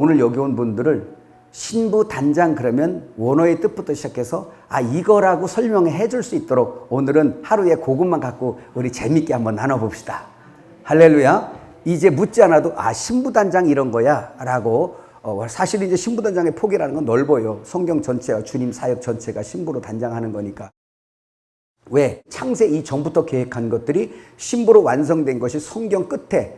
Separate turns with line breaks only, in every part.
오늘 여기 온 분들을 신부 단장 그러면 원어의 뜻부터 시작해서 이거라고 설명해 줄 수 있도록 오늘은 하루에 그것만 갖고 우리 재밌게 한번 나눠봅시다. 할렐루야. 이제 묻지 않아도 신부 단장 이런 거야 라고 사실 이제 신부 단장의 폭이라는 건 넓어요. 성경 전체와 주님 사역 전체가 신부로 단장하는 거니까. 왜? 창세 이전부터 계획한 것들이 신부로 완성된 것이 성경 끝에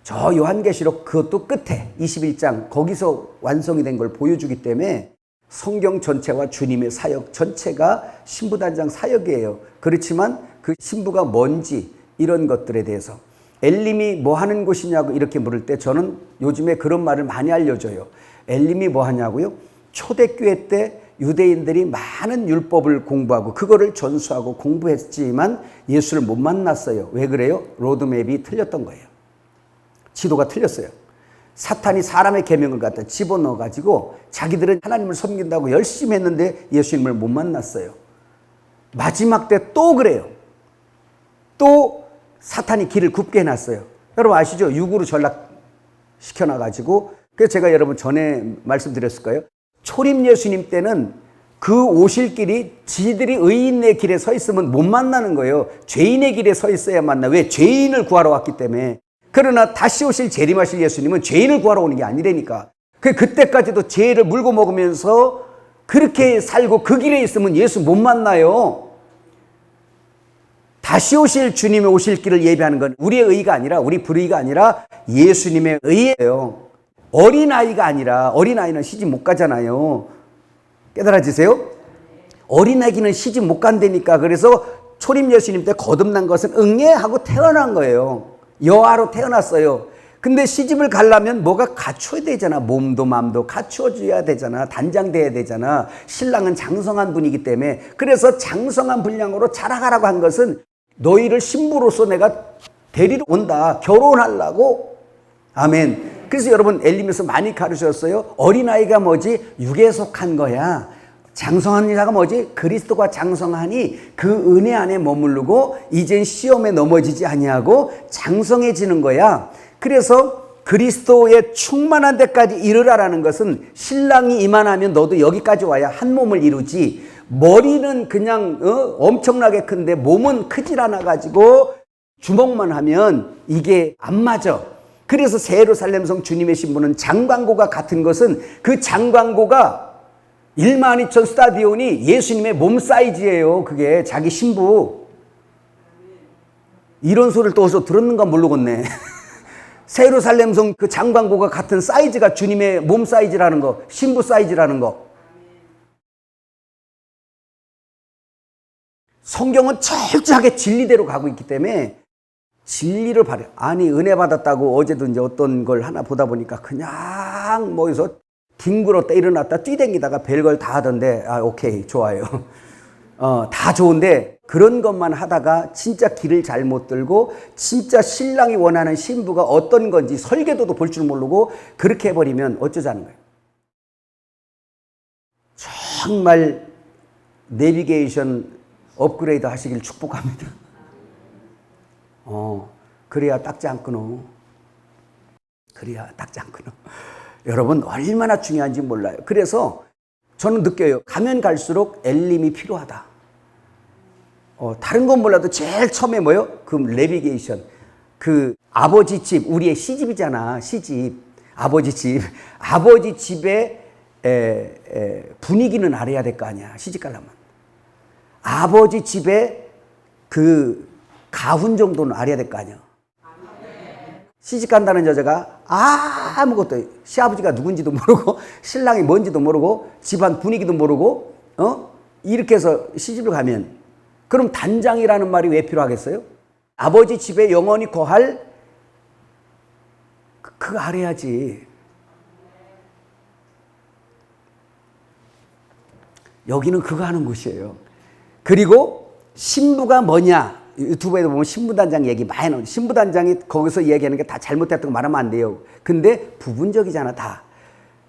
저 요한계시록 그것도 끝에 21장 거기서 완성이 된 걸 보여주기 때문에 성경 전체와 주님의 사역 전체가 신부단장 사역이에요. 그렇지만 그 신부가 뭔지 이런 것들에 대해서 엘림이 뭐 하는 곳이냐고 이렇게 물을 때 저는 요즘에 그런 말을 많이 알려줘요. 엘림이 뭐 하냐고요? 초대교회 때 유대인들이 많은 율법을 공부하고 그거를 전수하고 공부했지만 예수를 못 만났어요. 왜 그래요? 로드맵이 틀렸던 거예요. 지도가 틀렸어요. 사탄이 사람의 계명을 갖다 집어넣어가지고 자기들은 하나님을 섬긴다고 열심히 했는데 예수님을 못 만났어요. 마지막 때 또 그래요. 또 사탄이 길을 굽게 해놨어요. 여러분 아시죠? 육으로 전락시켜놔가지고 그래서 제가 여러분 전에 말씀드렸을까요? 초림 예수님 때는 그 오실 길이 지들이 의인의 길에 서 있으면 못 만나는 거예요. 죄인의 길에 서 있어야 만나. 왜? 죄인을 구하러 왔기 때문에. 그러나 다시 오실 재림하실 예수님은 죄인을 구하러 오는 게 아니라니까. 그때까지도 죄를 물고 먹으면서 그렇게 살고 그 길에 있으면 예수 못 만나요. 다시 오실 주님의 오실 길을 예비하는 건 우리의 의가 아니라 우리 불의가 아니라 예수님의 의예요. 어린아이가 아니라 어린아이는 시집 못 가잖아요. 깨달아지세요? 어린아기는 시집 못 간다니까. 그래서 초림 예수님 때 거듭난 것은 응애하고 태어난 거예요. 여아로 태어났어요. 근데 시집을 가려면 뭐가 갖춰야 되잖아. 몸도 마음도 갖춰줘야 되잖아. 단장돼야 되잖아. 신랑은 장성한 분이기 때문에. 그래서 장성한 분량으로 자라가라고 한 것은 너희를 신부로서 내가 데리러 온다. 결혼하려고. 아멘. 그래서 여러분 엘림에서 많이 가르쳤어요. 어린아이가 뭐지? 육에 속한 거야. 장성한 자가 뭐지? 그리스도가 장성하니 그 은혜 안에 머무르고 이젠 시험에 넘어지지 아니하고 장성해지는 거야. 그래서 그리스도의 충만한 데까지 이르라라는 것은 신랑이 이만하면 너도 여기까지 와야 한 몸을 이루지. 머리는 그냥 엄청나게 큰데 몸은 크질 않아가지고 주먹만 하면 이게 안 맞아. 그래서 새 예루살렘성 주님의 신부는 장광고가 같은 것은 그 장광고가 12,000 스타디온이 예수님의 몸 사이즈예요. 그게 자기 신부. 이런 소리를 또 어디서 들었는가 모르겠네. 새 예루살렘성 그 장광고가 같은 사이즈가 주님의 몸 사이즈라는 거, 신부 사이즈라는 거. 성경은 철저하게 진리대로 가고 있기 때문에 진리를 바래. 아니 은혜 받았다고 어제도 이제 어떤 걸 하나 보다 보니까 그냥 뭐여서 뒹굴었다 일어났다 뛰댕기다가 별걸 다 하던데 오케이 좋아요. 다 좋은데 그런 것만 하다가 진짜 길을 잘못 들고 진짜 신랑이 원하는 신부가 어떤 건지 설계도도 볼 줄 모르고 그렇게 해버리면 어쩌자는 거예요. 정말 내비게이션 업그레이드 하시길 축복합니다. 그래야 딱지 안 끊어. 그래야 딱지 안 끊어. 여러분 얼마나 중요한지 몰라요. 그래서 저는 느껴요. 가면 갈수록 엘림이 필요하다. 다른 건 몰라도 제일 처음에 뭐요? 그 내비게이션. 그 아버지 집, 우리의 시집이잖아. 시집. 아버지 집. 아버지 집의 분위기는 알아야 될 거 아니야. 시집 가려면. 아버지 집의 그 가훈 정도는 알아야 될 거 아니야. 시집 간다는 여자가 아무것도 시아버지가 누군지도 모르고 신랑이 뭔지도 모르고 집안 분위기도 모르고 이렇게 해서 시집을 가면 그럼 단장이라는 말이 왜 필요하겠어요? 아버지 집에 영원히 거할 그거 알아야지. 여기는 그거 하는 곳이에요. 그리고 신부가 뭐냐? 유튜브에도 보면 신부단장 얘기 많이 나오죠. 신부단장이 거기서 얘기하는 게 다 잘못됐던 거 말하면 안 돼요. 근데 부분적이잖아 다.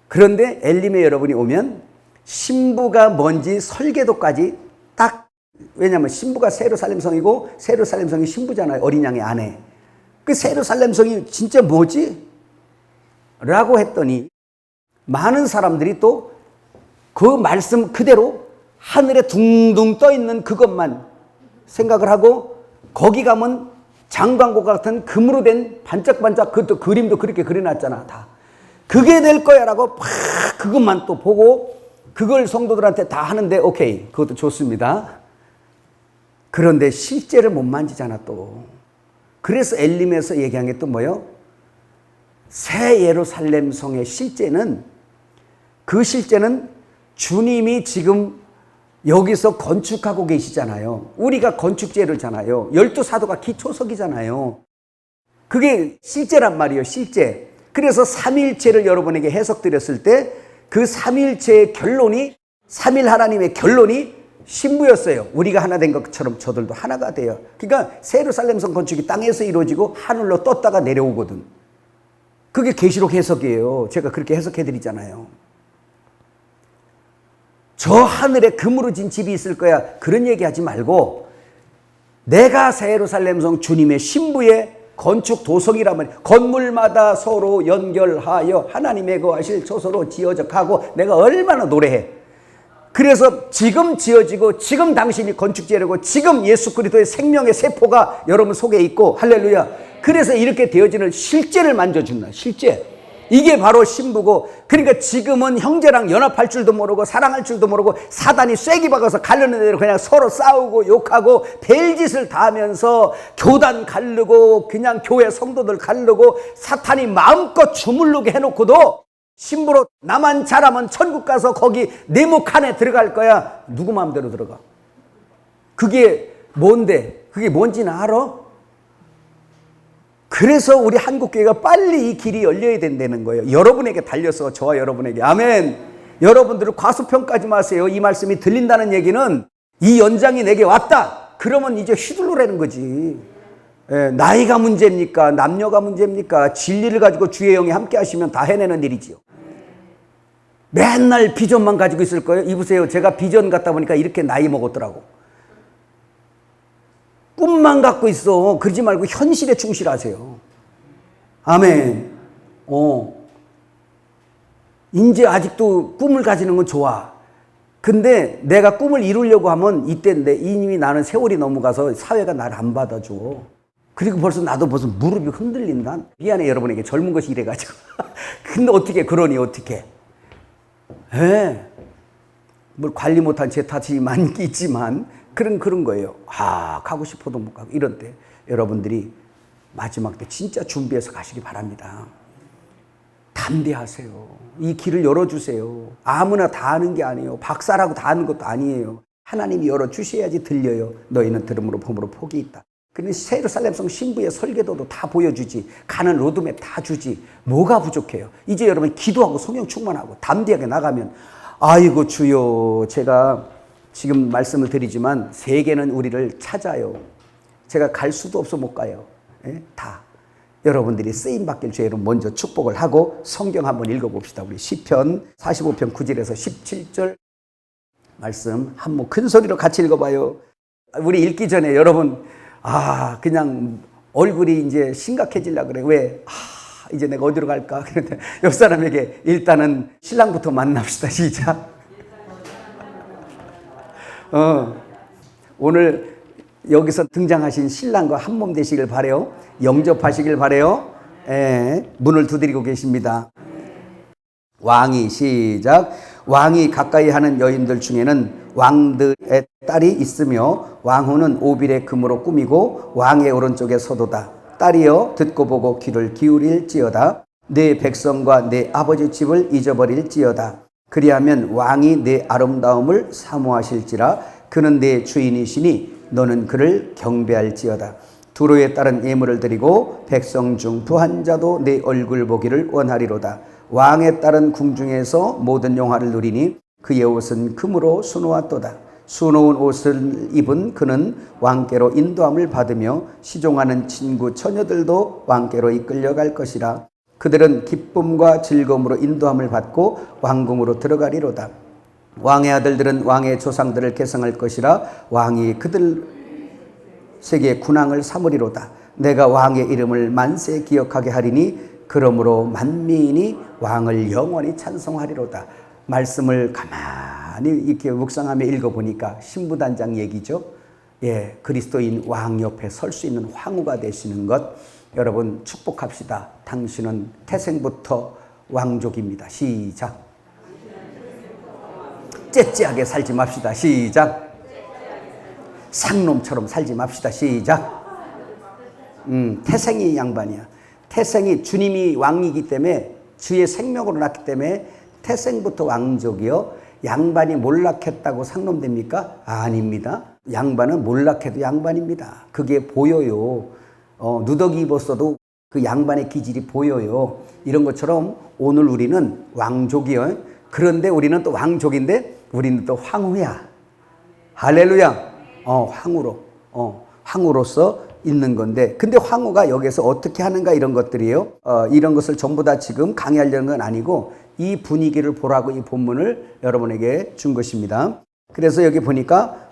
그런데 엘림에 여러분이 오면 신부가 뭔지 설계도까지 딱. 왜냐하면 신부가 새 예루살렘성이고 새 예루살렘성이 신부잖아요. 어린 양의 아내. 그 새 예루살렘성이 진짜 뭐지? 라고 했더니 많은 사람들이 또 그 말씀 그대로 하늘에 둥둥 떠 있는 그것만 생각을 하고, 거기 가면 장광고 같은 금으로 된 반짝반짝 그것도 그림도 그렇게 그려놨잖아. 다 그게 될 거야 라고 막 그것만 또 보고 그걸 성도들한테 다 하는데 오케이, 그것도 좋습니다. 그런데 실제를 못 만지잖아 또. 그래서 엘림에서 얘기한 게 또 뭐예요? 새 예루살렘 성의 실제는, 그 실제는 주님이 지금 여기서 건축하고 계시잖아요. 우리가 건축제를잖아요. 12사도가 기초석이잖아요. 그게 실제란 말이에요. 실제. 그래서 삼일체를 여러분에게 해석드렸을 때 그 삼일체의 결론이, 삼일 하나님의 결론이 신부였어요. 우리가 하나 된 것처럼 저들도 하나가 돼요. 그러니까 새 예루살렘성 건축이 땅에서 이루어지고 하늘로 떴다가 내려오거든. 그게 계시록 해석이에요. 제가 그렇게 해석해드리잖아요. 저 하늘에 금으로 진 집이 있을 거야, 그런 얘기하지 말고 내가 새 예루살렘성 주님의 신부의 건축 도성이란 말이에요. 건물마다 서로 연결하여 하나님의 거하실 처소로 지어져 가고, 내가 얼마나 노래해. 그래서 지금 지어지고 지금 당신이 건축제라고, 지금 예수 그리스도의 생명의 세포가 여러분 속에 있고, 할렐루야. 그래서 이렇게 되어지는 실제를 만져준다. 실제. 이게 바로 신부고, 그러니까 지금은 형제랑 연합할 줄도 모르고 사랑할 줄도 모르고 사단이 쐐기 박아서 가려는 대로 그냥 서로 싸우고 욕하고 별짓을 다 하면서 교단 가르고 그냥 교회 성도들 가르고 사탄이 마음껏 주물르게 해놓고도 신부로 나만 잘하면 천국 가서 거기 네모 칸에 들어갈 거야. 누구 마음대로 들어가? 그게 뭔데? 그게 뭔지는 알아? 그래서 우리 한국교회가 빨리 이 길이 열려야 된다는 거예요. 여러분에게 달려서, 저와 여러분에게. 아멘. 여러분들을 과소평가하지 마세요. 이 말씀이 들린다는 얘기는 이 연장이 내게 왔다. 그러면 이제 휘둘러라는 거지. 예, 나이가 문제입니까? 남녀가 문제입니까? 진리를 가지고 주의 영이 함께 하시면 다 해내는 일이지요. 맨날 비전만 가지고 있을 거예요. 이보세요. 제가 비전 갖다 보니까 이렇게 나이 먹었더라고. 꿈만 갖고 있어. 그러지 말고 현실에 충실하세요. 아멘. 이제 아직도 꿈을 가지는 건 좋아. 근데 내가 꿈을 이루려고 하면 이때인데 이미 나는 세월이 넘어가서 사회가 나를 안 받아줘. 그리고 벌써 나도 무슨 무릎이 흔들린다. 미안해 여러분에게 젊은 것이 이래가지고. 근데 어떻게 그러니 어떻게? 뭘 관리 못한 제 탓이 많이 있지만 그런 거예요. 가고 싶어도 못 가고. 이런 때 여러분들이 마지막 때 진짜 준비해서 가시기 바랍니다. 담대하세요. 이 길을 열어주세요. 아무나 다 아는 게 아니에요. 박사라고 다 아는 것도 아니에요. 하나님이 열어주셔야지 들려요. 너희는 들음으로 봄으로 복이 있다. 그런데 새 예루살렘성 신부의 설계도도 다 보여주지. 가는 로드맵 다 주지. 뭐가 부족해요? 이제 여러분 기도하고 성령 충만하고 담대하게 나가면, 아이고 주여, 제가 지금 말씀을 드리지만 세계는 우리를 찾아요. 제가 갈 수도 없어 못 가요. 다 여러분들이 쓰임받길 죄로 먼저 축복을 하고 성경 한번 읽어봅시다. 우리 시편 45편 9절에서 17절 말씀 한번 큰 소리로 같이 읽어봐요. 우리 읽기 전에 여러분 그냥 얼굴이 이제 심각해지려고 그래. 왜? 이제 내가 어디로 갈까? 그런데 옆 사람에게 일단은 신랑부터 만납시다. 시작. 오늘 여기서 등장하신 신랑과 한몸 되시길 바래요. 영접하시길 바래요. 문을 두드리고 계십니다. 왕이 시작. 왕이 가까이 하는 여인들 중에는 왕들의 딸이 있으며 왕후는 오빌의 금으로 꾸미고 왕의 오른쪽에 서도다. 딸이여 듣고 보고 귀를 기울일지어다. 내 백성과 내 아버지 집을 잊어버릴지어다. 그리하면 왕이 내 아름다움을 사모하실지라. 그는 내 주인이시니 너는 그를 경배할지어다. 두로에 따른 예물을 드리고 백성 중 부한 자도 내 얼굴 보기를 원하리로다. 왕에 따른 궁중에서 모든 영화를 누리니 그의 옷은 금으로 수놓았도다. 수놓은 옷을 입은 그는 왕께로 인도함을 받으며 시종하는 친구 처녀들도 왕께로 이끌려갈 것이라. 그들은 기쁨과 즐거움으로 인도함을 받고 왕궁으로 들어가리로다. 왕의 아들들은 왕의 조상들을 계승할 것이라. 왕이 그들 세계의 군왕을 삼으리로다. 내가 왕의 이름을 만세 기억하게 하리니 그러므로 만민이 왕을 영원히 찬송하리로다. 말씀을 가만히 이렇게 묵상하며 읽어보니까 신부단장 얘기죠. 예, 그리스도인 왕 옆에 설 수 있는 황후가 되시는 것 여러분 축복합시다. 당신은 태생부터 왕족입니다. 시작. 째째하게 살지 맙시다. 시작. 상놈처럼 살지 맙시다. 시작. 태생이 양반이야. 태생이 주님이 왕이기 때문에 주의 생명으로 났기 때문에 태생부터 왕족이요. 양반이 몰락했다고 상놈됩니까? 아닙니다. 양반은 몰락해도 양반입니다. 그게 보여요. 누더기 입었어도 그 양반의 기질이 보여요. 이런 것처럼 오늘 우리는 왕족이요. 그런데 우리는 또 왕족인데 우리는 또 황후야. 할렐루야. 황후로서 있는 건데, 근데 황후가 여기서 어떻게 하는가 이런 것들이에요. 이런 것을 전부 다 지금 강의하려는 건 아니고 이 분위기를 보라고 이 본문을 여러분에게 준 것입니다. 그래서 여기 보니까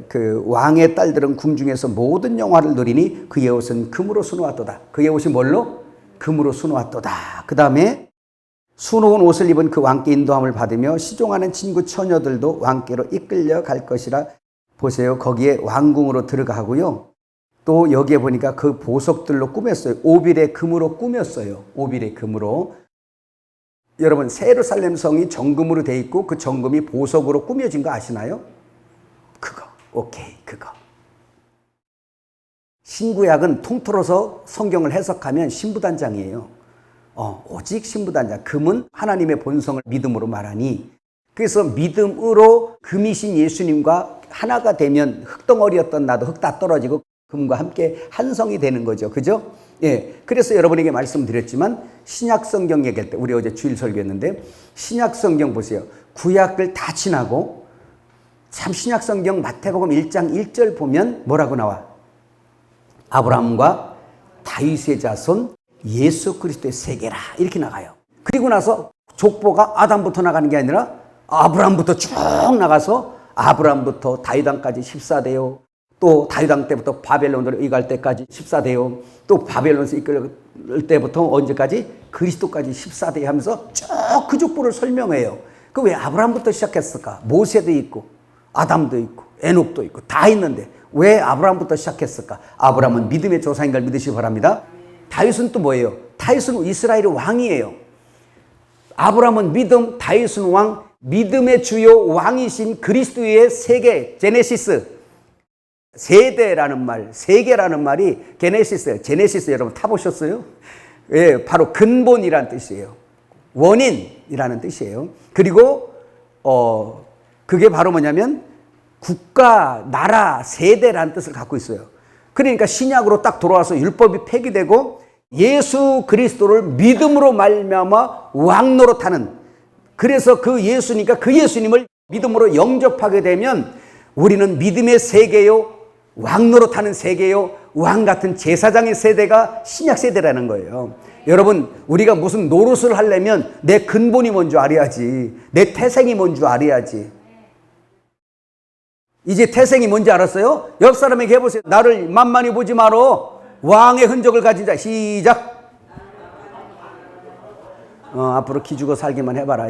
그 왕의 딸들은 궁중에서 모든 영화를 누리니 그의 옷은 금으로 수놓았도다. 그의 옷이 뭘로? 금으로 수놓았도다. 그 다음에 수놓은 옷을 입은 그 왕께 인도함을 받으며 시종하는 친구 처녀들도 왕께로 이끌려 갈 것이라. 보세요. 거기에 왕궁으로 들어가고요. 또 여기에 보니까 그 보석들로 꾸몄어요. 오빌의 금으로 꾸몄어요. 오빌의 금으로. 여러분 예루살렘 성이 정금으로 돼 있고 그 정금이 보석으로 꾸며진 거 아시나요? 그거. 오케이. 그거. 신구약은 통틀어서 성경을 해석하면 신부단장이에요. 오직 신부단장. 금은 하나님의 본성을 믿음으로 말하니, 그래서 믿음으로 금이신 예수님과 하나가 되면 흙덩어리였던 나도 흙 다 떨어지고 금과 함께 한 성이 되는 거죠. 그죠? 예. 그래서 여러분에게 말씀드렸지만 신약 성경 얘기할 때, 우리 어제 주일 설교했는데 신약 성경 보세요. 구약을 다 지나고 참 신약 성경 마태복음 1장 1절 보면 뭐라고 나와? 아브라함과 다윗의 자손 예수 그리스도의 세계라 이렇게 나가요. 그리고 나서 족보가 아담부터 나가는 게 아니라 아브라함부터 쭉 나가서 아브라함부터 다윗왕까지 14대요. 또 다윗왕 때부터 바벨론으로 이갈 때까지 14대요. 또 바벨론에서 이끌 때부터 언제까지? 그리스도까지 14대 하면서 쭉 그 족보를 설명해요. 그 왜 아브라함부터 시작했을까? 모세도 있고 아담도 있고 에녹도 있고 다 있는데 왜 아브라함부터 시작했을까? 아브라함은 믿음의 조상인 걸 믿으시기 바랍니다. 다윗은 또 뭐예요? 다윗은 이스라엘의 왕이에요. 아브라함은 믿음, 다윗은 왕, 믿음의 주요 왕이신 그리스도의 세계, 제네시스. 세대라는 말, 세계라는 말이 제네시스예요. 제네시스 여러분 타보셨어요? 예, 바로 근본이라는 뜻이에요. 원인이라는 뜻이에요. 그리고 그게 바로 뭐냐면 국가, 나라, 세대라는 뜻을 갖고 있어요. 그러니까 신약으로 딱 돌아와서 율법이 폐기되고 예수 그리스도를 믿음으로 말미암아 왕노릇하는, 그래서 그 예수니까 그 예수님을 믿음으로 영접하게 되면 우리는 믿음의 세계요, 왕노릇하는 세계요, 왕 같은 제사장의 세대가 신약 세대라는 거예요. 여러분, 우리가 무슨 노릇을 하려면 내 근본이 뭔지 알아야지. 내 태생이 뭔지 알아야지. 이제 태생이 뭔지 알았어요? 옆 사람에게 해보세요. 나를 만만히 보지 마라. 왕의 흔적을 가진 자. 시작. 앞으로 기죽어 살기만 해봐라.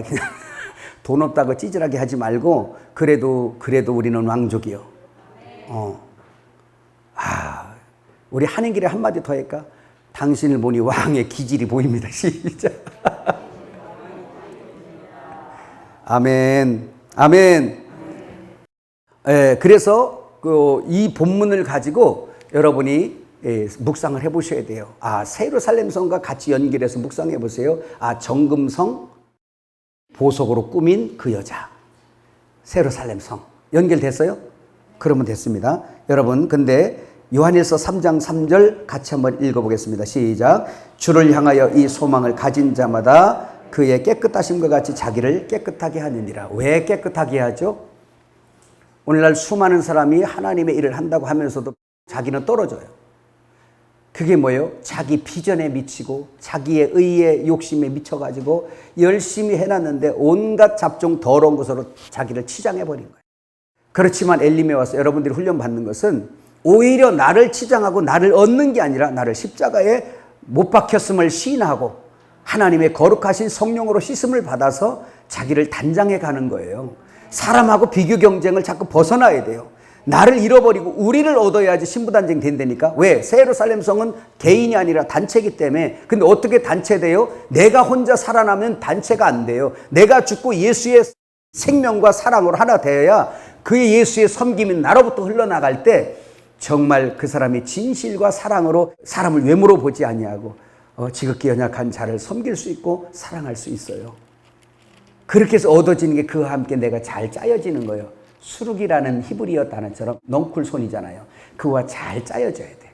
돈 없다고 찌질하게 하지 말고 그래도 우리는 왕족이요. 우리 하는 길에 한마디 더 할까? 당신을 보니 왕의 기질이 보입니다. 시작. 아멘. 아멘. 예, 그래서 이 본문을 가지고 여러분이 묵상을 해보셔야 돼요. 예루살렘 성과 같이 연결해서 묵상해 보세요. 정금성, 보석으로 꾸민 그 여자. 예루살렘 성. 연결됐어요? 그러면 됐습니다. 여러분, 근데 요한일서 3장 3절 같이 한번 읽어보겠습니다. 시작. 주를 향하여 이 소망을 가진 자마다 그의 깨끗하심과 같이 자기를 깨끗하게 하느니라. 왜 깨끗하게 하죠? 오늘날 수많은 사람이 하나님의 일을 한다고 하면서도 자기는 떨어져요. 그게 뭐예요? 자기 비전에 미치고 자기의 의에 욕심에 미쳐가지고 열심히 해놨는데 온갖 잡종 더러운 것으로 자기를 치장해버린 거예요. 그렇지만 엘림에 와서 여러분들이 훈련받는 것은 오히려 나를 치장하고 나를 얻는 게 아니라 나를 십자가에 못 박혔음을 시인하고 하나님의 거룩하신 성령으로 씻음을 받아서 자기를 단장해 가는 거예요. 사람하고 비교 경쟁을 자꾸 벗어나야 돼요. 나를 잃어버리고 우리를 얻어야지 신부단쟁 된다니까. 왜? 새 예루살렘 성은 개인이 아니라 단체이기 때문에. 근데 어떻게 단체돼요? 내가 혼자 살아나면 단체가 안 돼요. 내가 죽고 예수의 생명과 사랑으로 하나 되어야 그의 예수의 섬김이 나로부터 흘러나갈 때 정말 그 사람이 진실과 사랑으로 사람을 외모로 보지 아니하고 지극히 연약한 자를 섬길 수 있고 사랑할 수 있어요. 그렇게 해서 얻어지는 게 그와 함께 내가 잘 짜여지는 거예요. 수룩이라는 히브리어 단어처럼 넝쿨손이잖아요. 그와 잘 짜여져야 돼.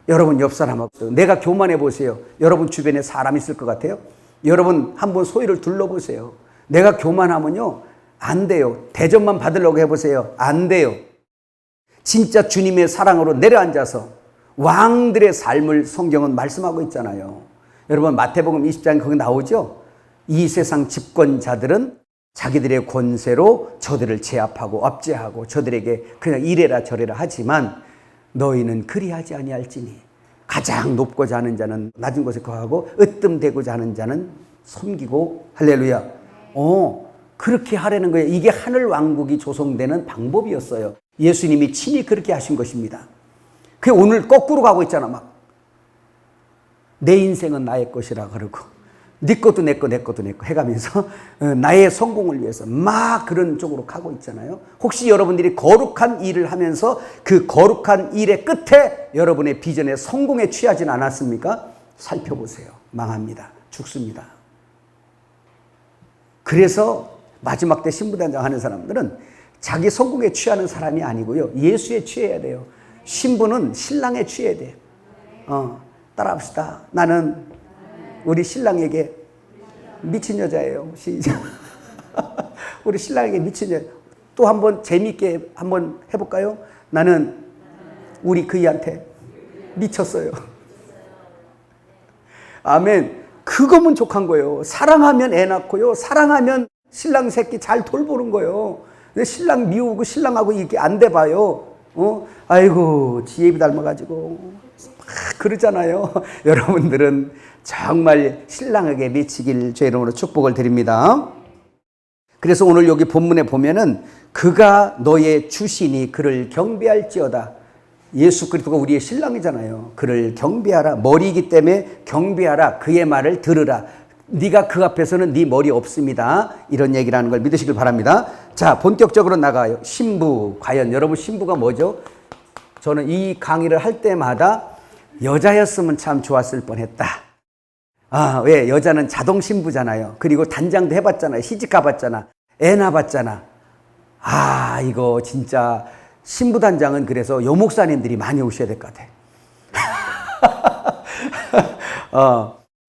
여러분 옆 사람하고 내가 교만해 보세요. 여러분 주변에 사람 있을 것 같아요? 여러분 한번 소위를 둘러보세요. 내가 교만하면요 안 돼요. 대접만 받으려고 해보세요. 안 돼요. 진짜 주님의 사랑으로 내려앉아서 왕들의 삶을 성경은 말씀하고 있잖아요. 여러분 마태복음 20장에 거기 나오죠? 이 세상 집권자들은 자기들의 권세로 저들을 제압하고 압제하고 저들에게 그냥 이래라 저래라 하지만 너희는 그리하지 아니할지니 가장 높고자 하는 자는 낮은 곳에 거하고 으뜸되고자 하는 자는 섬기고 할렐루야. 그렇게 하라는 거예요. 이게 하늘 왕국이 조성되는 방법이었어요. 예수님이 친히 그렇게 하신 것입니다. 그게 오늘 거꾸로 가고 있잖아. 막 내 인생은 나의 것이라 그러고 네 것도 내 거, 내 것도 내 거 해가면서 나의 성공을 위해서 막 그런 쪽으로 가고 있잖아요. 혹시 여러분들이 거룩한 일을 하면서 그 거룩한 일의 끝에 여러분의 비전에 성공에 취하진 않았습니까? 살펴보세요. 망합니다. 죽습니다. 그래서 마지막 때 신부단장 하는 사람들은 자기 성공에 취하는 사람이 아니고요. 예수에 취해야 돼요. 신부는 신랑에 취해야 돼요. 따라합시다. 나는 우리 신랑에게 미친 여자예요. 시작. 우리 신랑에게 미친 여자. 또 한번 재미있게 한번 해볼까요? 나는 우리 그이한테 미쳤어요. 아멘. 그거면 족한 거예요. 사랑하면 애 낳고요. 사랑하면 신랑 새끼 잘 돌보는 거예요. 근데 신랑 미우고 신랑하고 이렇게 안 돼 봐요. 아이고 지혜비 닮아가지고 막 그러잖아요. 여러분들은 정말 신랑에게 미치길 제 이름으로 축복을 드립니다. 그래서 오늘 여기 본문에 보면은 그가 너의 주시니 그를 경배할지어다. 예수 그리스도가 우리의 신랑이잖아요. 그를 경배하라. 머리이기 때문에 경배하라. 그의 말을 들으라. 네가 그 앞에서는 네 머리 없습니다. 이런 얘기를 하는 걸 믿으시길 바랍니다. 자, 본격적으로 나가요. 신부. 과연 여러분 신부가 뭐죠? 저는 이 강의를 할 때마다 여자였으면 참 좋았을 뻔했다. 왜? 여자는 자동 신부잖아요. 그리고 단장도 해봤잖아요. 시집 가봤잖아. 애 낳아봤잖아. 이거 진짜 신부 단장은 그래서 여목사님들이 많이 오셔야 될 것 같아.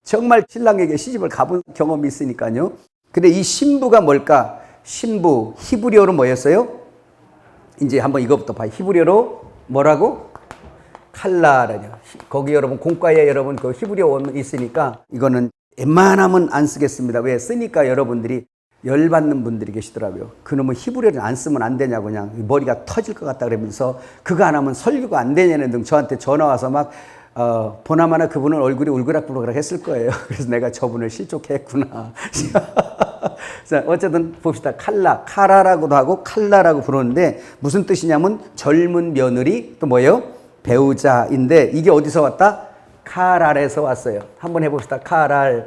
정말 신랑에게 시집을 가본 경험이 있으니까요. 근데 이 신부가 뭘까? 신부, 히브리어로 뭐였어요? 이제 한번 이거부터 봐요. 히브리어로 뭐라고? 칼라라뇨. 거기 여러분 공과에 여러분 그 히브리어 원 있으니까 이거는 웬만하면 안 쓰겠습니다. 왜? 쓰니까 여러분들이 열받는 분들이 계시더라고요. 그놈은 히브리어를 안 쓰면 안 되냐고 그냥 머리가 터질 것 같다 그러면서 그거 안 하면 설교가 안 되냐는 등 저한테 전화 와서 막 보나마나 그분은 얼굴이 울그락불그락 했을 거예요. 그래서 내가 저분을 실족했구나. 자, 어쨌든 봅시다. 카라라고도 하고 칼라라고 부르는데 무슨 뜻이냐면 젊은 며느리 또 뭐예요? 배우자인데 이게 어디서 왔다? 카랄에서 왔어요. 한번 해봅시다. 카랄.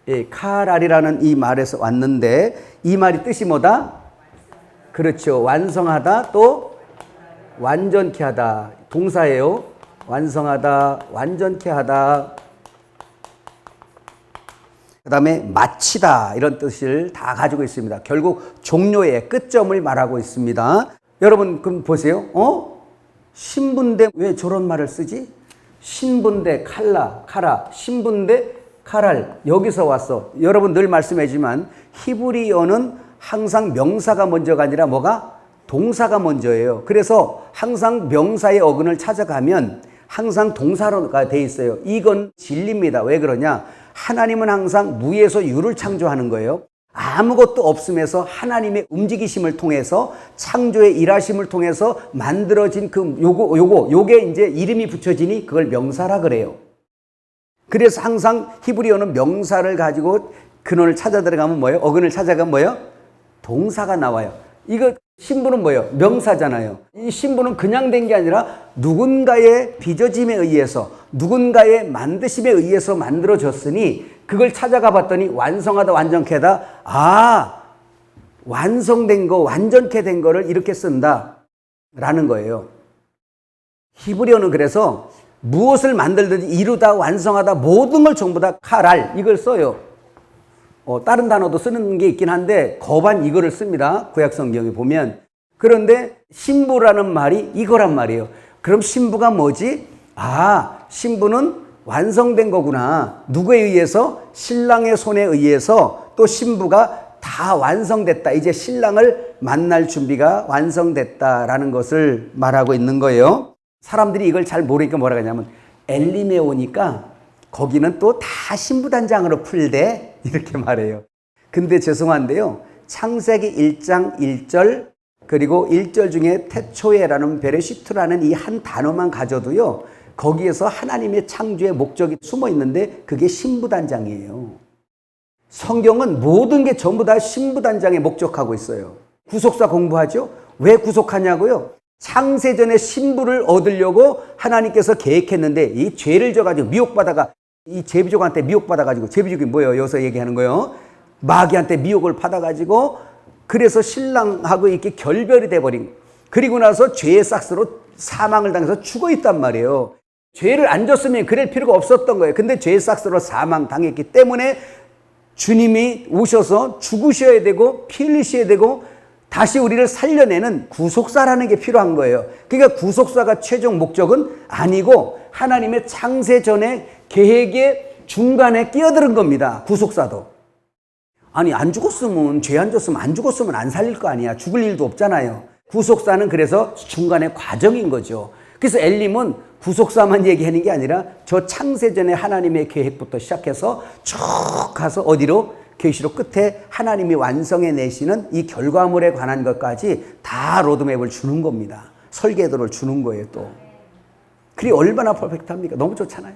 예, 카랄이라는 이 말에서 왔는데 이 말이 뜻이 뭐다? 그렇죠. 완성하다 또 완전케 하다. 동사예요. 완성하다, 완전케 하다. 그 다음에 마치다 이런 뜻을 다 가지고 있습니다. 결국 종료의 끝점을 말하고 있습니다. 여러분 그럼 보세요. 신부인데 왜 저런 말을 쓰지? 신부인데 카라, 신부인데 카랄 여기서 왔어. 여러분 늘 말씀하지만 히브리어는 항상 명사가 먼저가 아니라 뭐가? 동사가 먼저예요. 그래서 항상 명사의 어근을 찾아가면 항상 동사로가 돼 있어요. 이건 진리입니다. 왜 그러냐? 하나님은 항상 무에서 유를 창조하는 거예요. 아무것도 없음에서 하나님의 움직이심을 통해서 창조의 일하심을 통해서 만들어진 요게 이제 이름이 붙여지니 그걸 명사라 그래요. 그래서 항상 히브리어는 명사를 가지고 근원을 찾아 들어가면 뭐예요? 어근을 찾아가면 뭐예요? 동사가 나와요. 이거 신부는 뭐예요? 명사잖아요. 이 신부는 그냥 된 게 아니라 누군가의 빚어짐에 의해서 누군가의 만드심에 의해서 만들어졌으니 그걸 찾아가 봤더니 완성하다 완전케 하다 완성된 거 완전케 된 거를 이렇게 쓴다 라는 거예요. 히브리어는 그래서 무엇을 만들든지 이루다 완성하다 모든 걸 전부 다 카랄 이걸 써요. 다른 단어도 쓰는 게 있긴 한데 거반 이거를 씁니다. 구약 성경에 보면. 그런데 신부라는 말이 이거란 말이에요. 그럼 신부가 뭐지? 신부는 완성된 거구나. 누구에 의해서? 신랑의 손에 의해서 또 신부가 다 완성됐다. 이제 신랑을 만날 준비가 완성됐다라는 것을 말하고 있는 거예요. 사람들이 이걸 잘 모르니까 뭐라 하냐면 엘림에 오니까 거기는 또 다 신부단장으로 풀대 이렇게 말해요. 근데 죄송한데요. 창세기 1장 1절 그리고 1절 중에 태초에라는 베레시트라는 이 한 단어만 가져도요. 거기에서 하나님의 창조의 목적이 숨어 있는데 그게 신부단장이에요. 성경은 모든 게 전부 다 신부단장에 목적하고 있어요. 구속사 공부하죠? 왜 구속하냐고요? 창세전에 신부를 얻으려고 하나님께서 계획했는데 이 죄를 져가지고 미혹받아가 이 제비족한테 미혹받아가지고 제비족이 뭐예요? 여기서 얘기하는 거예요. 마귀한테 미혹을 받아가지고 그래서 신랑하고 이렇게 결별이 돼버린 그리고 나서 죄의 싹스로 사망을 당해서 죽어있단 말이에요. 죄를 안 졌으면 그럴 필요가 없었던 거예요. 근데 죄의 싹스로 사망 당했기 때문에 주님이 오셔서 죽으셔야 되고 피 흘리셔야 되고 다시 우리를 살려내는 구속사라는 게 필요한 거예요. 그러니까 구속사가 최종 목적은 아니고 하나님의 창세 전에 계획의 중간에 끼어드는 겁니다. 구속사도. 아니 안 죽었으면 죄 안 졌으면 안 죽었으면 안 살릴 거 아니야. 죽을 일도 없잖아요. 구속사는 그래서 중간의 과정인 거죠. 그래서 엘림은 구속사만 얘기하는 게 아니라 저 창세 전에 하나님의 계획부터 시작해서 쭉 가서 어디로? 계시록 끝에 하나님이 완성해 내시는 이 결과물에 관한 것까지 다 로드맵을 주는 겁니다. 설계도를 주는 거예요 또. 그게 얼마나 퍼펙트합니까? 너무 좋잖아요.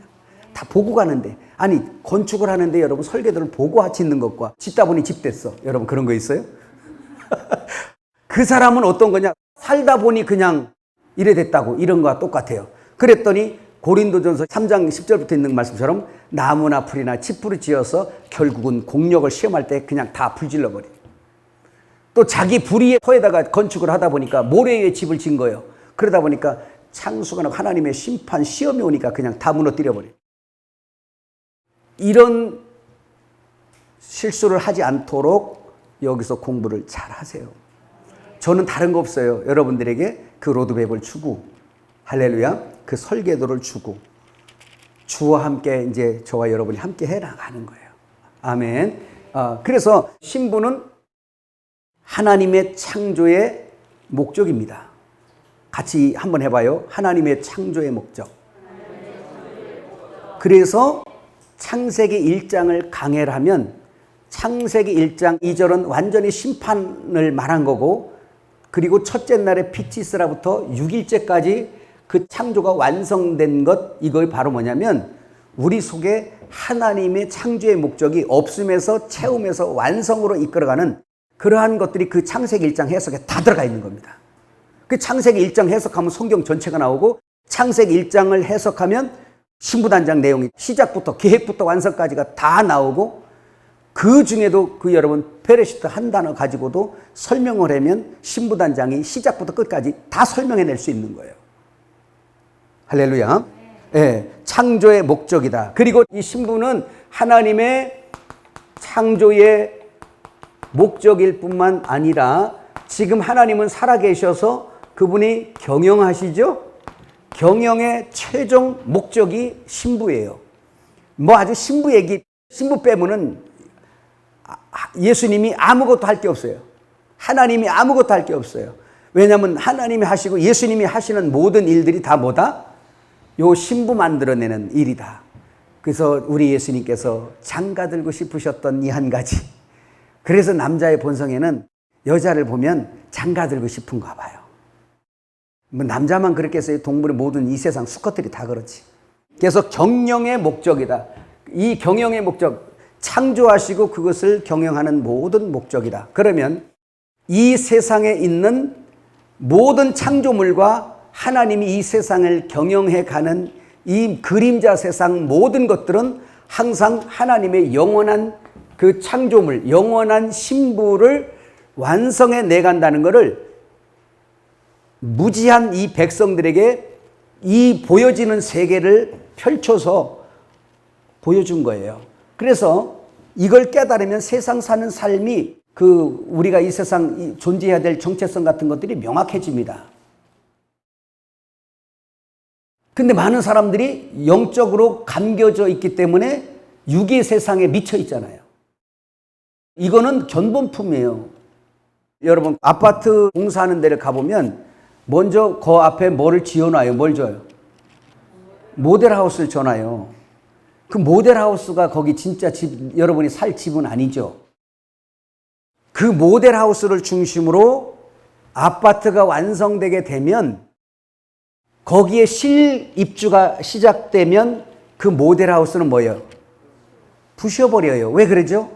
다 보고 가는데 아니 건축을 하는데 여러분 설계도를 보고 짓는 것과 짓다 보니 집 됐어. 여러분 그런 거 있어요? 그 사람은 어떤 거냐? 살다 보니 그냥 이래 됐다고 이런 거와 똑같아요. 그랬더니 고린도전서 3장 10절부터 있는 말씀처럼 나무나 풀이나 칩불을 지어서 결국은 공력을 시험할 때 그냥 다 불질러 버려요. 또 자기 불의의 터에다가 건축을 하다 보니까 모래 위에 집을 진 거예요. 그러다 보니까 창수가 하나님의 심판 시험이 오니까 그냥 다 무너뜨려 버려요. 이런 실수를 하지 않도록 여기서 공부를 잘 하세요. 저는 다른 거 없어요. 여러분들에게 그 로드맵을 주고 할렐루야 그 설계도를 주고 주와 함께 이제 저와 여러분이 함께 해나가는 거예요. 아멘. 그래서 신부는 하나님의 창조의 목적입니다. 같이 한번 해봐요. 하나님의 창조의 목적. 그래서 창세기 1장을 강해를 하면 창세기 1장 2절은 완전히 심판을 말한 거고 그리고 첫째 날에 피치스라부터 6일째까지 그 창조가 완성된 것 이걸 바로 뭐냐면 우리 속에 하나님의 창조의 목적이 없음에서 채움에서 완성으로 이끌어가는 그러한 것들이 그 창세기 1장 해석에 다 들어가 있는 겁니다. 그 창세기 1장 해석하면 성경 전체가 나오고 창세기 1장을 해석하면 신부단장 내용이 시작부터 계획부터 완성까지가 다 나오고 그 중에도 그 여러분 베레시트 한 단어 가지고도 설명을 하면 신부단장이 시작부터 끝까지 다 설명해낼 수 있는 거예요. 할렐루야. 네, 창조의 목적이다. 그리고 이 신부는 하나님의 창조의 목적일 뿐만 아니라 지금 하나님은 살아계셔서 그분이 경영하시죠? 경영의 최종 목적이 신부예요. 뭐 아주 신부 얘기, 신부 빼면은 예수님이 아무것도 할 게 없어요. 하나님이 아무것도 할 게 없어요. 왜냐하면 하나님이 하시고 예수님이 하시는 모든 일들이 다 뭐다? 요 신부 만들어내는 일이다. 그래서 우리 예수님께서 장가 들고 싶으셨던 이 한 가지 그래서 남자의 본성에는 여자를 보면 장가들고 싶은가 봐요. 뭐 남자만 그렇겠어요? 동물의 모든 이 세상 수컷들이 다 그렇지. 그래서 경영의 목적이다. 이 경영의 목적, 창조하시고 그것을 경영하는 모든 목적이다. 그러면 이 세상에 있는 모든 창조물과 하나님이 이 세상을 경영해 가는 이 그림자 세상 모든 것들은 항상 하나님의 영원한 그 창조물, 영원한 신부를 완성해 내간다는 것을 무지한 이 백성들에게 이 보여지는 세계를 펼쳐서 보여준 거예요. 그래서 이걸 깨달으면 세상 사는 삶이 우리가 이 세상 존재해야 될 정체성 같은 것들이 명확해집니다. 근데 많은 사람들이 영적으로 감겨져 있기 때문에 육의 세상에 미쳐 있잖아요. 이거는 견본품이에요. 여러분, 아파트 공사하는 데를 가보면 먼저 그 앞에 뭐를 지어놔요? 뭘 줘요? 모델하우스를 줘놔요. 그 모델하우스가 거기 진짜 집, 여러분이 살 집은 아니죠. 그 모델하우스를 중심으로 아파트가 완성되게 되면 거기에 실입주가 시작되면 그 모델하우스는 뭐예요? 부셔버려요. 왜 그러죠?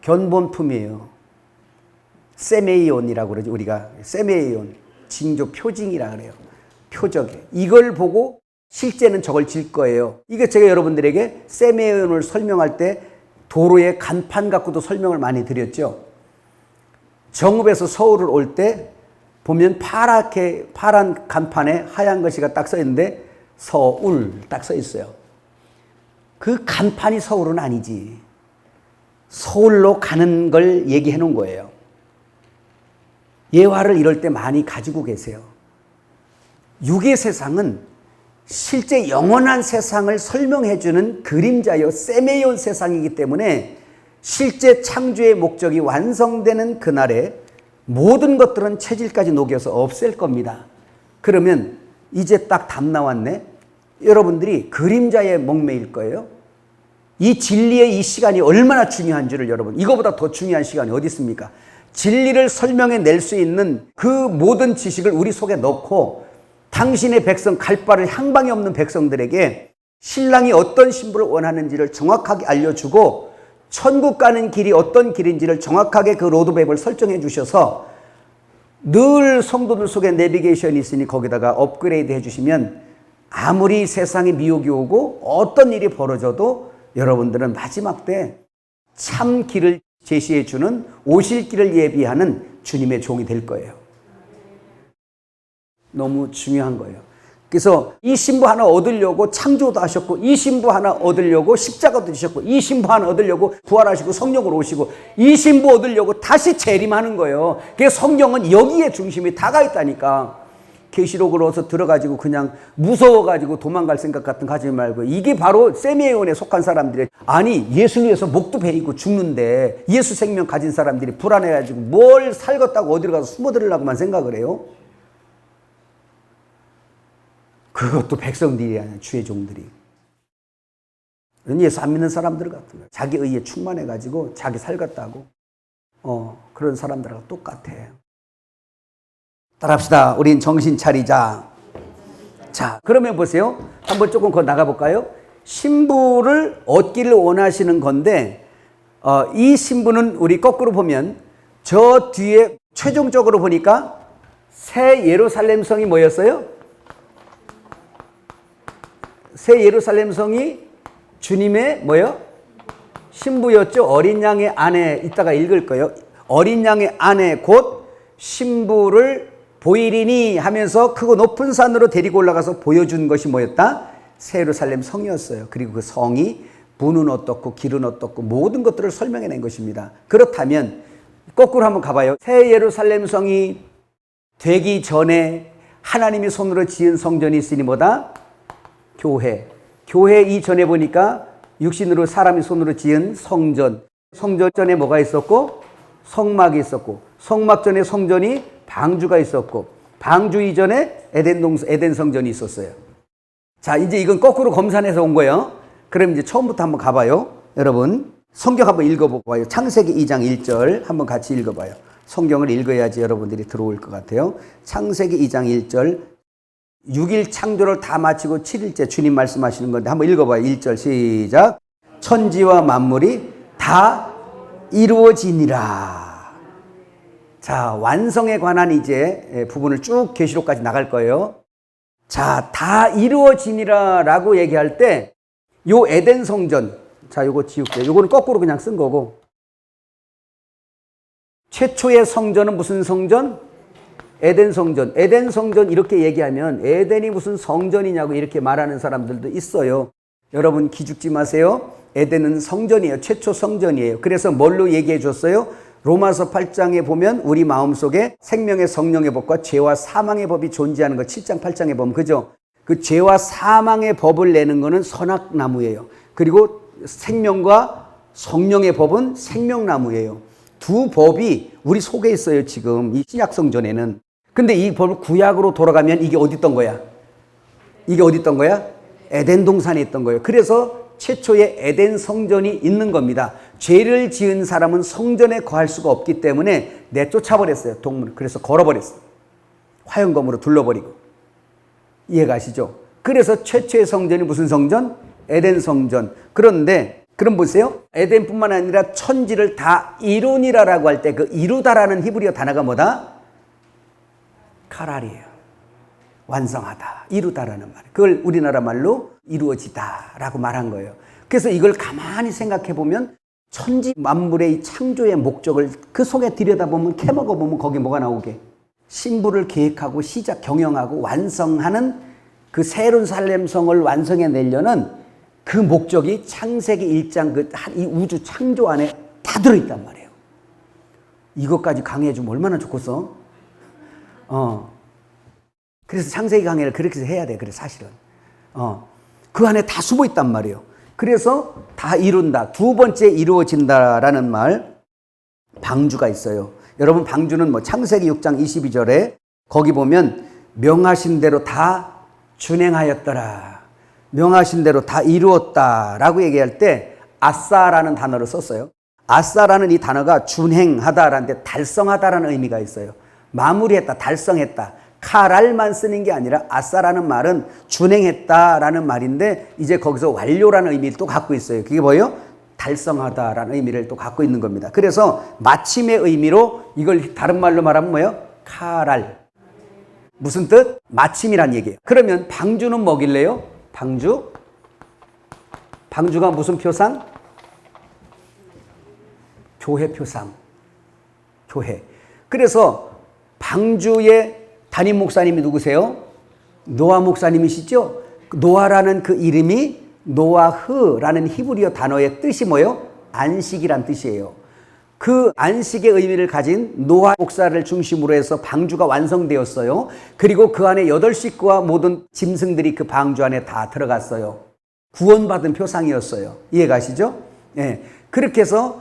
견본품이에요. 세메이온이라고 그러죠. 우리가 세메이온, 징조 표징이라 그래요. 표적에. 이걸 보고 실제는 저걸 질 거예요. 이게 제가 여러분들에게 세메이온을 설명할 때 도로의 간판 갖고도 설명을 많이 드렸죠. 정읍에서 서울을 올 때 보면 파란 간판에 하얀 글씨가 딱 써 있는데 서울 딱 써 있어요. 그 간판이 서울은 아니지. 서울로 가는 걸 얘기해 놓은 거예요. 예화를 이럴 때 많이 가지고 계세요. 육의 세상은 실제 영원한 세상을 설명해 주는 그림자요 세메이온 세상이기 때문에 실제 창조의 목적이 완성되는 그날에 모든 것들은 체질까지 녹여서 없앨 겁니다. 그러면 이제 딱 답 나왔네. 여러분들이 그림자에 목매일 거예요. 이 진리의 이 시간이 얼마나 중요한지를 여러분, 이거보다 더 중요한 시간이 어디 있습니까? 진리를 설명해 낼 수 있는 그 모든 지식을 우리 속에 넣고 당신의 백성, 갈 바를 향방이 없는 백성들에게 신랑이 어떤 신부를 원하는지를 정확하게 알려주고 천국 가는 길이 어떤 길인지를 정확하게 그 로드맵을 설정해 주셔서 늘 성도들 속에 내비게이션이 있으니 거기다가 업그레이드 해주시면 아무리 세상에 미혹이 오고 어떤 일이 벌어져도 여러분들은 마지막 때 참 길을 제시해 주는 오실 길을 예비하는 주님의 종이 될 거예요. 너무 중요한 거예요. 그래서 이 신부 하나 얻으려고 창조도 하셨고, 이 신부 하나 얻으려고 십자가도 지셨고, 이 신부 하나 얻으려고 부활하시고 성령으로 오시고, 이 신부 얻으려고 다시 재림하는 거예요. 그래서 성경은 여기에 중심이 다가 있다니까. 계시록으로 어서 들어가지고 그냥 무서워가지고 도망갈 생각 같은 거 하지 말고, 이게 바로 세미에온에 속한 사람들이, 아니 예수 위해서 목도 베이고 죽는데 예수 생명 가진 사람들이 불안해가지고 뭘 살겠다고 어디로 가서 숨어들으려고만 생각을 해요. 그것도 백성들이 아니라 주의 종들이. 예수 안 믿는 사람들 같은 거예요. 자기 의에 충만해가지고 자기 살겠다고 그런 사람들하고 똑같아. 따라합시다. 우린 정신 차리자. 자, 그러면 보세요. 한번 조금 더 나가볼까요? 신부를 얻기를 원하시는 건데, 이 신부는 우리 거꾸로 보면 저 뒤에 최종적으로 보니까 새 예루살렘 성이 뭐였어요? 새 예루살렘 성이 주님의 뭐요? 신부였죠. 어린 양의 아내, 이따가 읽을 거예요. 어린 양의 아내 곧 신부를 보이리니 하면서 크고 높은 산으로 데리고 올라가서 보여준 것이 뭐였다? 새 예루살렘 성이었어요. 그리고 그 성이 문은 어떻고 길은 어떻고 모든 것들을 설명해 낸 것입니다. 그렇다면 거꾸로 한번 가봐요. 새 예루살렘 성이 되기 전에 하나님이 손으로 지은 성전이 있으니 뭐다? 교회. 교회 이전에 보니까 육신으로 사람이 손으로 지은 성전. 성전 전에 뭐가 있었고? 성막이 있었고, 성막 전에 성전이 방주가 있었고, 방주 이전에 에덴 성전이 있었어요. 자, 이제 이건 거꾸로 검산해서 온 거예요. 그럼 이제 처음부터 한번 가봐요. 여러분, 성경 한번 읽어봐요. 창세기 2장 1절 한번 같이 읽어봐요. 성경을 읽어야지 여러분들이 들어올 것 같아요. 창세기 2장 1절 6일 창조를 다 마치고 7일째 주님 말씀하시는 건데 한번 읽어봐요. 1절 시작. 천지와 만물이 다 이루어지니라. 자, 완성에 관한 이제 부분을 쭉 계시록까지 나갈 거예요. 자, 다 이루어지니라 라고 얘기할 때 요 에덴 성전, 자, 요거 지울게요. 요거는 거꾸로 그냥 쓴 거고. 최초의 성전은 무슨 성전? 에덴 성전. 에덴 성전 이렇게 얘기하면 에덴이 무슨 성전이냐고 이렇게 말하는 사람들도 있어요. 여러분 기죽지 마세요. 에덴은 성전이에요. 최초 성전이에요. 그래서 뭘로 얘기해 줬어요? 로마서 8장에 보면 우리 마음속에 생명의 성령의 법과 죄와 사망의 법이 존재하는 거 7장 8장에 보면 그죠? 그 죄와 사망의 법을 내는 거는 선악나무예요. 그리고 생명과 성령의 법은 생명나무예요. 두 법이 우리 속에 있어요. 지금 이 신약성전에는. 근데 이 법을 구약으로 돌아가면 이게 어디 있던 거야? 이게 어디 있던 거야? 에덴 동산에 있던 거예요. 그래서 최초의 에덴 성전이 있는 겁니다. 죄를 지은 사람은 성전에 거할 수가 없기 때문에 내쫓아버렸어요. 동물. 그래서 걸어버렸어요. 화영검으로 둘러버리고. 이해가시죠? 그래서 최초의 성전이 무슨 성전? 에덴 성전. 그런데 그럼 보세요. 에덴뿐만 아니라 천지를 다 이루니라라고 할 때 그 이루다라는 히브리어 단어가 뭐다? 카랄이에요. 완성하다. 이루다라는 말. 그걸 우리나라 말로 이루어지다라고 말한 거예요. 그래서 이걸 가만히 생각해 보면 천지 만물의 이 창조의 목적을 그 속에 들여다보면 캐먹어 보면 거기에 뭐가 나오게? 신부를 계획하고 시작 경영하고 완성하는 그 새로운 살렘성을 완성해 내려는 그 목적이 창세기 1장 이 우주 창조 안에 다 들어있단 말이에요. 이것까지 강의해주면 얼마나 좋겠어? 그래서 창세기 강의를 그렇게 해야 돼. 그래 사실은. 그 안에 다 숨어 있단 말이에요. 그래서 다 이룬다. 두 번째 이루어진다라는 말 방주가 있어요. 여러분 방주는 뭐 창세기 6장 22절에 거기 보면 명하신 대로 다 준행하였더라. 명하신 대로 다 이루었다라고 얘기할 때 아싸라는 단어를 썼어요. 아싸라는 이 단어가 준행하다라는 데 달성하다라는 의미가 있어요. 마무리했다, 달성했다. 카랄만 쓰는 게 아니라 아싸라는 말은 준행했다라는 말인데 이제 거기서 완료라는 의미를 또 갖고 있어요. 그게 뭐예요? 달성하다라는 의미를 또 갖고 있는 겁니다. 그래서 마침의 의미로 이걸 다른 말로 말하면 뭐예요? 카랄. 무슨 뜻? 마침이란 얘기예요. 그러면 방주는 뭐길래요? 방주가 무슨 표상? 교회 표상. 교회. 그래서 방주의 담임 목사님이 누구세요? 노아 목사님이시죠? 노아라는 그 이름이 노아흐라는 히브리어 단어의 뜻이 뭐예요? 안식이란 뜻이에요. 그 안식의 의미를 가진 노아 목사를 중심으로 해서 방주가 완성되었어요. 그리고 그 안에 8식구와 모든 짐승들이 그 방주 안에 다 들어갔어요. 구원받은 표상이었어요. 이해가시죠? 네. 그렇게 해서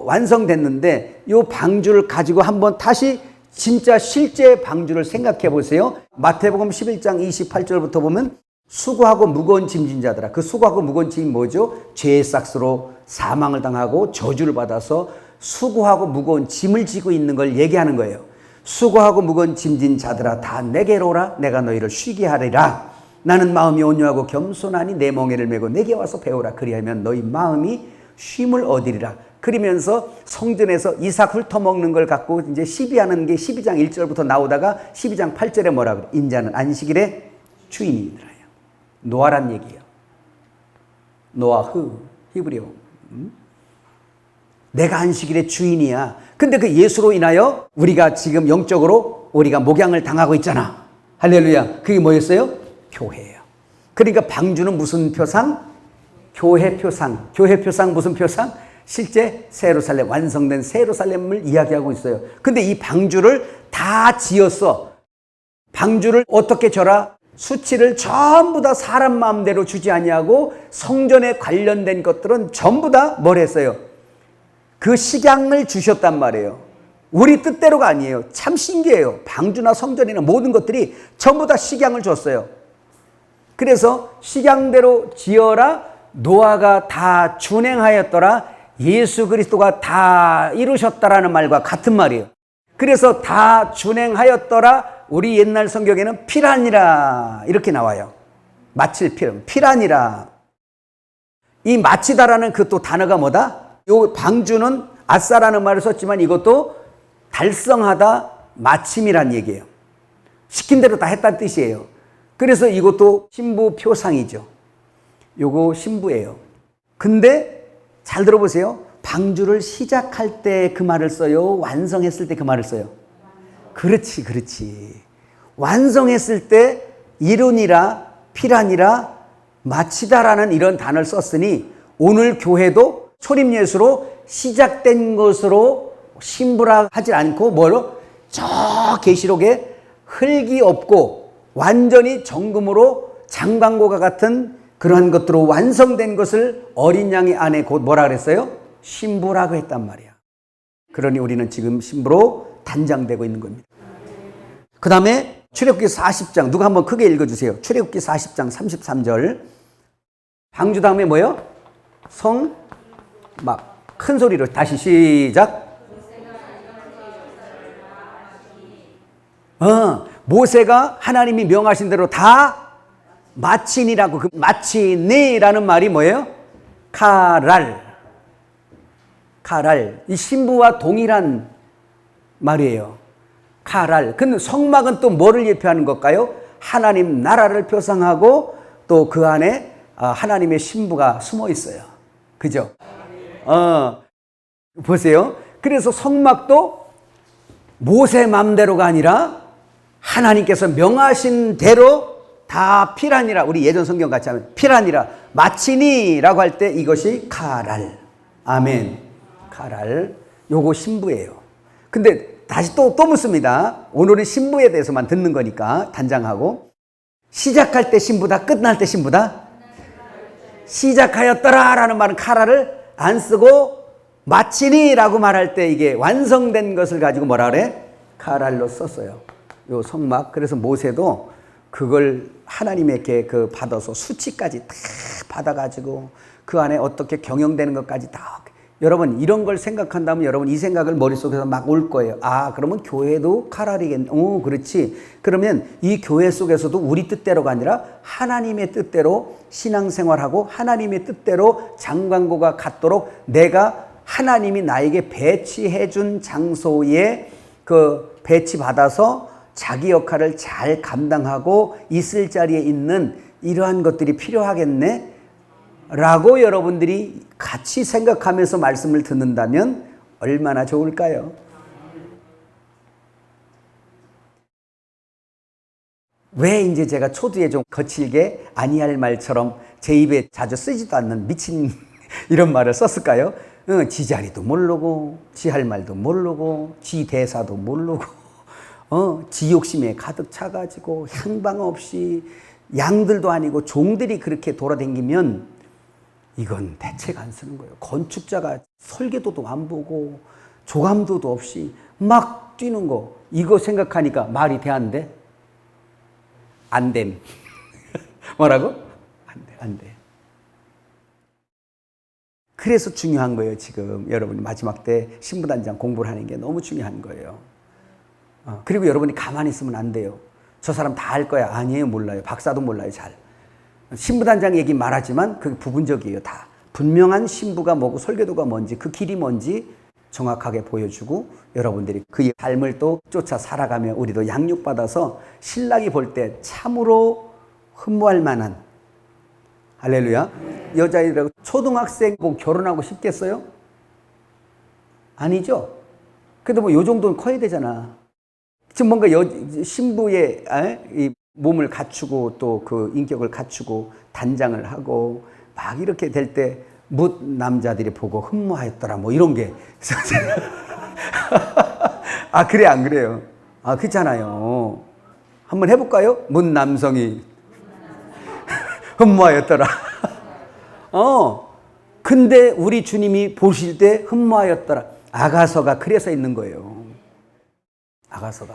완성됐는데 이 방주를 가지고 한번 다시 진짜 실제 방주를 생각해 보세요. 마태복음 11장 28절부터 보면 수고하고 무거운 짐진 자들아. 그 수고하고 무거운 짐이 뭐죠? 죄의 싹스로 사망을 당하고 저주를 받아서 수고하고 무거운 짐을 지고 있는 걸 얘기하는 거예요. 수고하고 무거운 짐진 자들아 다 내게로 오라. 내가 너희를 쉬게 하리라. 나는 마음이 온유하고 겸손하니 내 멍에를 메고 내게 와서 배우라. 그리하면 너희 마음이 쉼을 얻으리라. 그러면서 성전에서 이삭 훑어먹는 걸 갖고 이제 시비하는 게 12장 1절부터 나오다가 12장 8절에 뭐라 그래? 인자는 안식일의 주인이니라. 노아란 얘기예요. 노아흐 히브리어. 내가 안식일의 주인이야. 근데 그 예수로 인하여 우리가 지금 영적으로 우리가 목양을 당하고 있잖아. 할렐루야. 그게 뭐였어요? 교회예요. 그러니까 방주는 무슨 표상? 교회 표상. 교회 표상 무슨 표상? 실제 세루살렘, 완성된 세루살렘을 이야기하고 있어요. 근데 이 방주를 다 지었어. 방주를 어떻게 져라? 수치를 전부 다 사람 마음대로 주지 아니하고 성전에 관련된 것들은 전부 다 뭘 했어요? 그 식양을 주셨단 말이에요. 우리 뜻대로가 아니에요. 참 신기해요. 방주나 성전이나 모든 것들이 전부 다 식양을 줬어요. 그래서 식양대로 지어라. 노아가 다 준행하였더라. 예수 그리스도가 다 이루셨다라는 말과 같은 말이에요. 그래서 다 준행하였더라. 우리 옛날 성경에는 피라니라 이렇게 나와요. 마칠 피라니라. 이 마치다라는 그 또 단어가 뭐다? 요 방주는 아싸라는 말을 썼지만 이것도 달성하다, 마침이란 얘기예요. 시킨 대로 다 했다는 뜻이에요. 그래서 이것도 신부 표상이죠. 요거 신부예요. 근데 잘 들어보세요. 방주를 시작할 때 그 말을 써요? 완성했을 때 그 말을 써요? 그렇지, 그렇지. 완성했을 때 이루니라, 피라니라, 마치다라는 이런 단어를 썼으니 오늘 교회도 초림예수로 시작된 것으로 신부라 하지 않고 뭐로? 저 계시록에 흙이 없고 완전히 정금으로 장광고가 같은 그러한 것들로 완성된 것을 어린 양의 안에 곧 뭐라 그랬어요? 신부라고 했단 말이야. 그러니 우리는 지금 신부로 단장되고 있는 겁니다. 그 다음에 출애굽기 40장 누가 한번 크게 읽어주세요. 출애굽기 40장 33절. 방주 다음에 뭐요? 성 막 큰 소리로 다시 시작. 모세가 하나님이 명하신 대로 다 마치니라고. 그 마치니라는 말이 뭐예요? 카랄. 이 신부와 동일한 말이에요. 카랄. 근데 성막은 또 뭐를 예표하는 걸까요? 하나님 나라를 표상하고 또 그 안에 하나님의 신부가 숨어 있어요. 그죠? 보세요. 그래서 성막도 모세 맘대로가 아니라 하나님께서 명하신 대로 다 피라니라. 우리 예전 성경 같이 하면 피라니라 마치니라고 할 때 이것이 카랄. 아멘. 카랄. 요거 신부예요. 근데 다시 또 묻습니다. 오늘은 신부에 대해서만 듣는 거니까 단장하고. 시작할 때 신부다, 끝날 때 신부다? 시작하였더라 라는 말은 카라를 안 쓰고 마치니 라고 말할 때 이게 완성된 것을 가지고 뭐라 그래? 카랄로 썼어요. 요 성막. 그래서 모세도 그걸 하나님에게 그 받아서 수치까지 다 받아가지고 그 안에 어떻게 경영되는 것까지 다. 여러분 이런 걸 생각한다면 여러분 이 생각을 머릿속에서 막 올 거예요. 아 그러면 교회도 카랄이겠네. 오 그렇지. 그러면 이 교회 속에서도 우리 뜻대로가 아니라 하나님의 뜻대로 신앙생활하고 하나님의 뜻대로 장관고가 갖도록 내가 하나님이 나에게 배치해 준 장소에 그 배치받아서 자기 역할을 잘 감당하고 있을 자리에 있는 이러한 것들이 필요하겠네 라고 여러분들이 같이 생각하면서 말씀을 듣는다면 얼마나 좋을까요? 왜 이제 제가 초두에 좀 거칠게 아니할 말처럼 제 입에 자주 쓰지도 않는 미친 이런 말을 썼을까요? 지 자리도 모르고 지 할 말도 모르고 지 대사도 모르고 지 욕심에 가득 차가지고 향방 없이 양들도 아니고 종들이 그렇게 돌아다니면 이건 대책 안 쓰는 거예요. 건축자가 설계도도 안 보고 조감도도 없이 막 뛰는 거 이거 생각하니까 말이 돼 안 돼? 안 됨. 뭐라고? 안 돼, 안 돼. 그래서 중요한 거예요. 지금 여러분이 마지막 때 신부단장 공부를 하는 게 너무 중요한 거예요. 그리고 여러분이 가만히 있으면 안 돼요. 저 사람 다 알 거야. 아니에요. 몰라요. 박사도 몰라요. 잘. 신부단장 얘기 말하지만 그게 부분적이에요. 다. 분명한 신부가 뭐고 설계도가 뭔지 그 길이 뭔지 정확하게 보여주고 여러분들이 그 삶을 또 쫓아 살아가며 우리도 양육받아서 신랑이 볼 때 참으로 흠모할 만한 할렐루야. 여자애들하고 초등학생 보고 결혼하고 싶겠어요? 아니죠. 근데 뭐 요 정도는 커야 되잖아. 지금 뭔가 신부의 이 몸을 갖추고 또 그 인격을 갖추고 단장을 하고 막 이렇게 될 때 뭇 남자들이 보고 흠모하였더라 뭐 이런 게 아 그래 안 그래요? 아 그렇잖아요. 한번 해볼까요? 뭇 남성이 흠모하였더라. 근데 우리 주님이 보실 때 흠모하였더라. 아가서가 그래서 있는 거예요. 아가서가.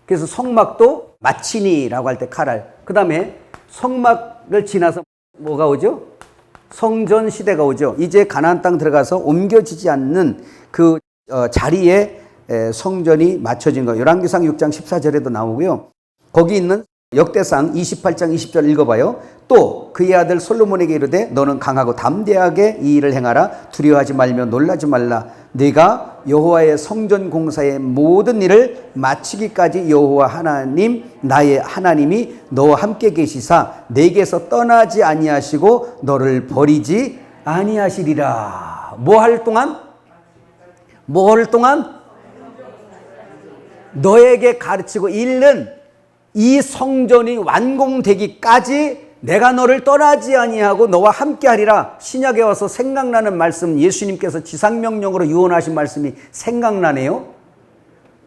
그래서 성막도 마치니라고 할 때 카랄. 그 다음에 성막을 지나서 뭐가 오죠? 성전 시대가 오죠. 이제 가나안 땅 들어가서 옮겨지지 않는 그 자리에 성전이 맞춰진 거예요. 열왕기상 6장 14절에도 나오고요. 거기 있는 역대상 28장 20절 읽어봐요. 또 그의 아들 솔로몬에게 이르되 너는 강하고 담대하게 이 일을 행하라. 두려워하지 말며 놀라지 말라. 네가 여호와의 성전 공사의 모든 일을 마치기까지 여호와 하나님 나의 하나님이 너와 함께 계시사 내게서 떠나지 아니하시고 너를 버리지 아니하시리라. 뭐 할 동안? 너에게 가르치고 읽는 이 성전이 완공되기까지 내가 너를 떠나지 아니하고 너와 함께하리라. 신약에 와서 생각나는 말씀, 예수님께서 지상명령으로 유언하신 말씀이 생각나네요.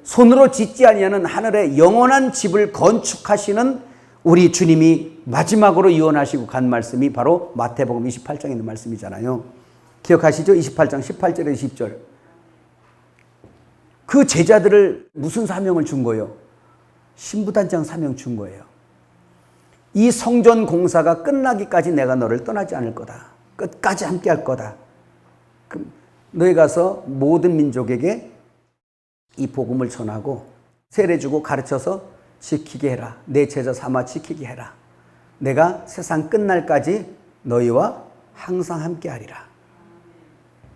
손으로 짓지 아니하는 하늘의 영원한 집을 건축하시는 우리 주님이 마지막으로 유언하시고 간 말씀이 바로 마태복음 28장에 있는 말씀이잖아요. 기억하시죠? 28장 18절에서 20절. 그 제자들을 무슨 사명을 준 거예요? 신부단장 사명 준 거예요. 이 성전 공사가 끝나기까지 내가 너를 떠나지 않을 거다. 끝까지 함께 할 거다. 너희 가서 모든 민족에게 이 복음을 전하고 세례 주고 가르쳐서 지키게 해라. 내 제자 삼아 지키게 해라. 내가 세상 끝날까지 너희와 항상 함께 하리라.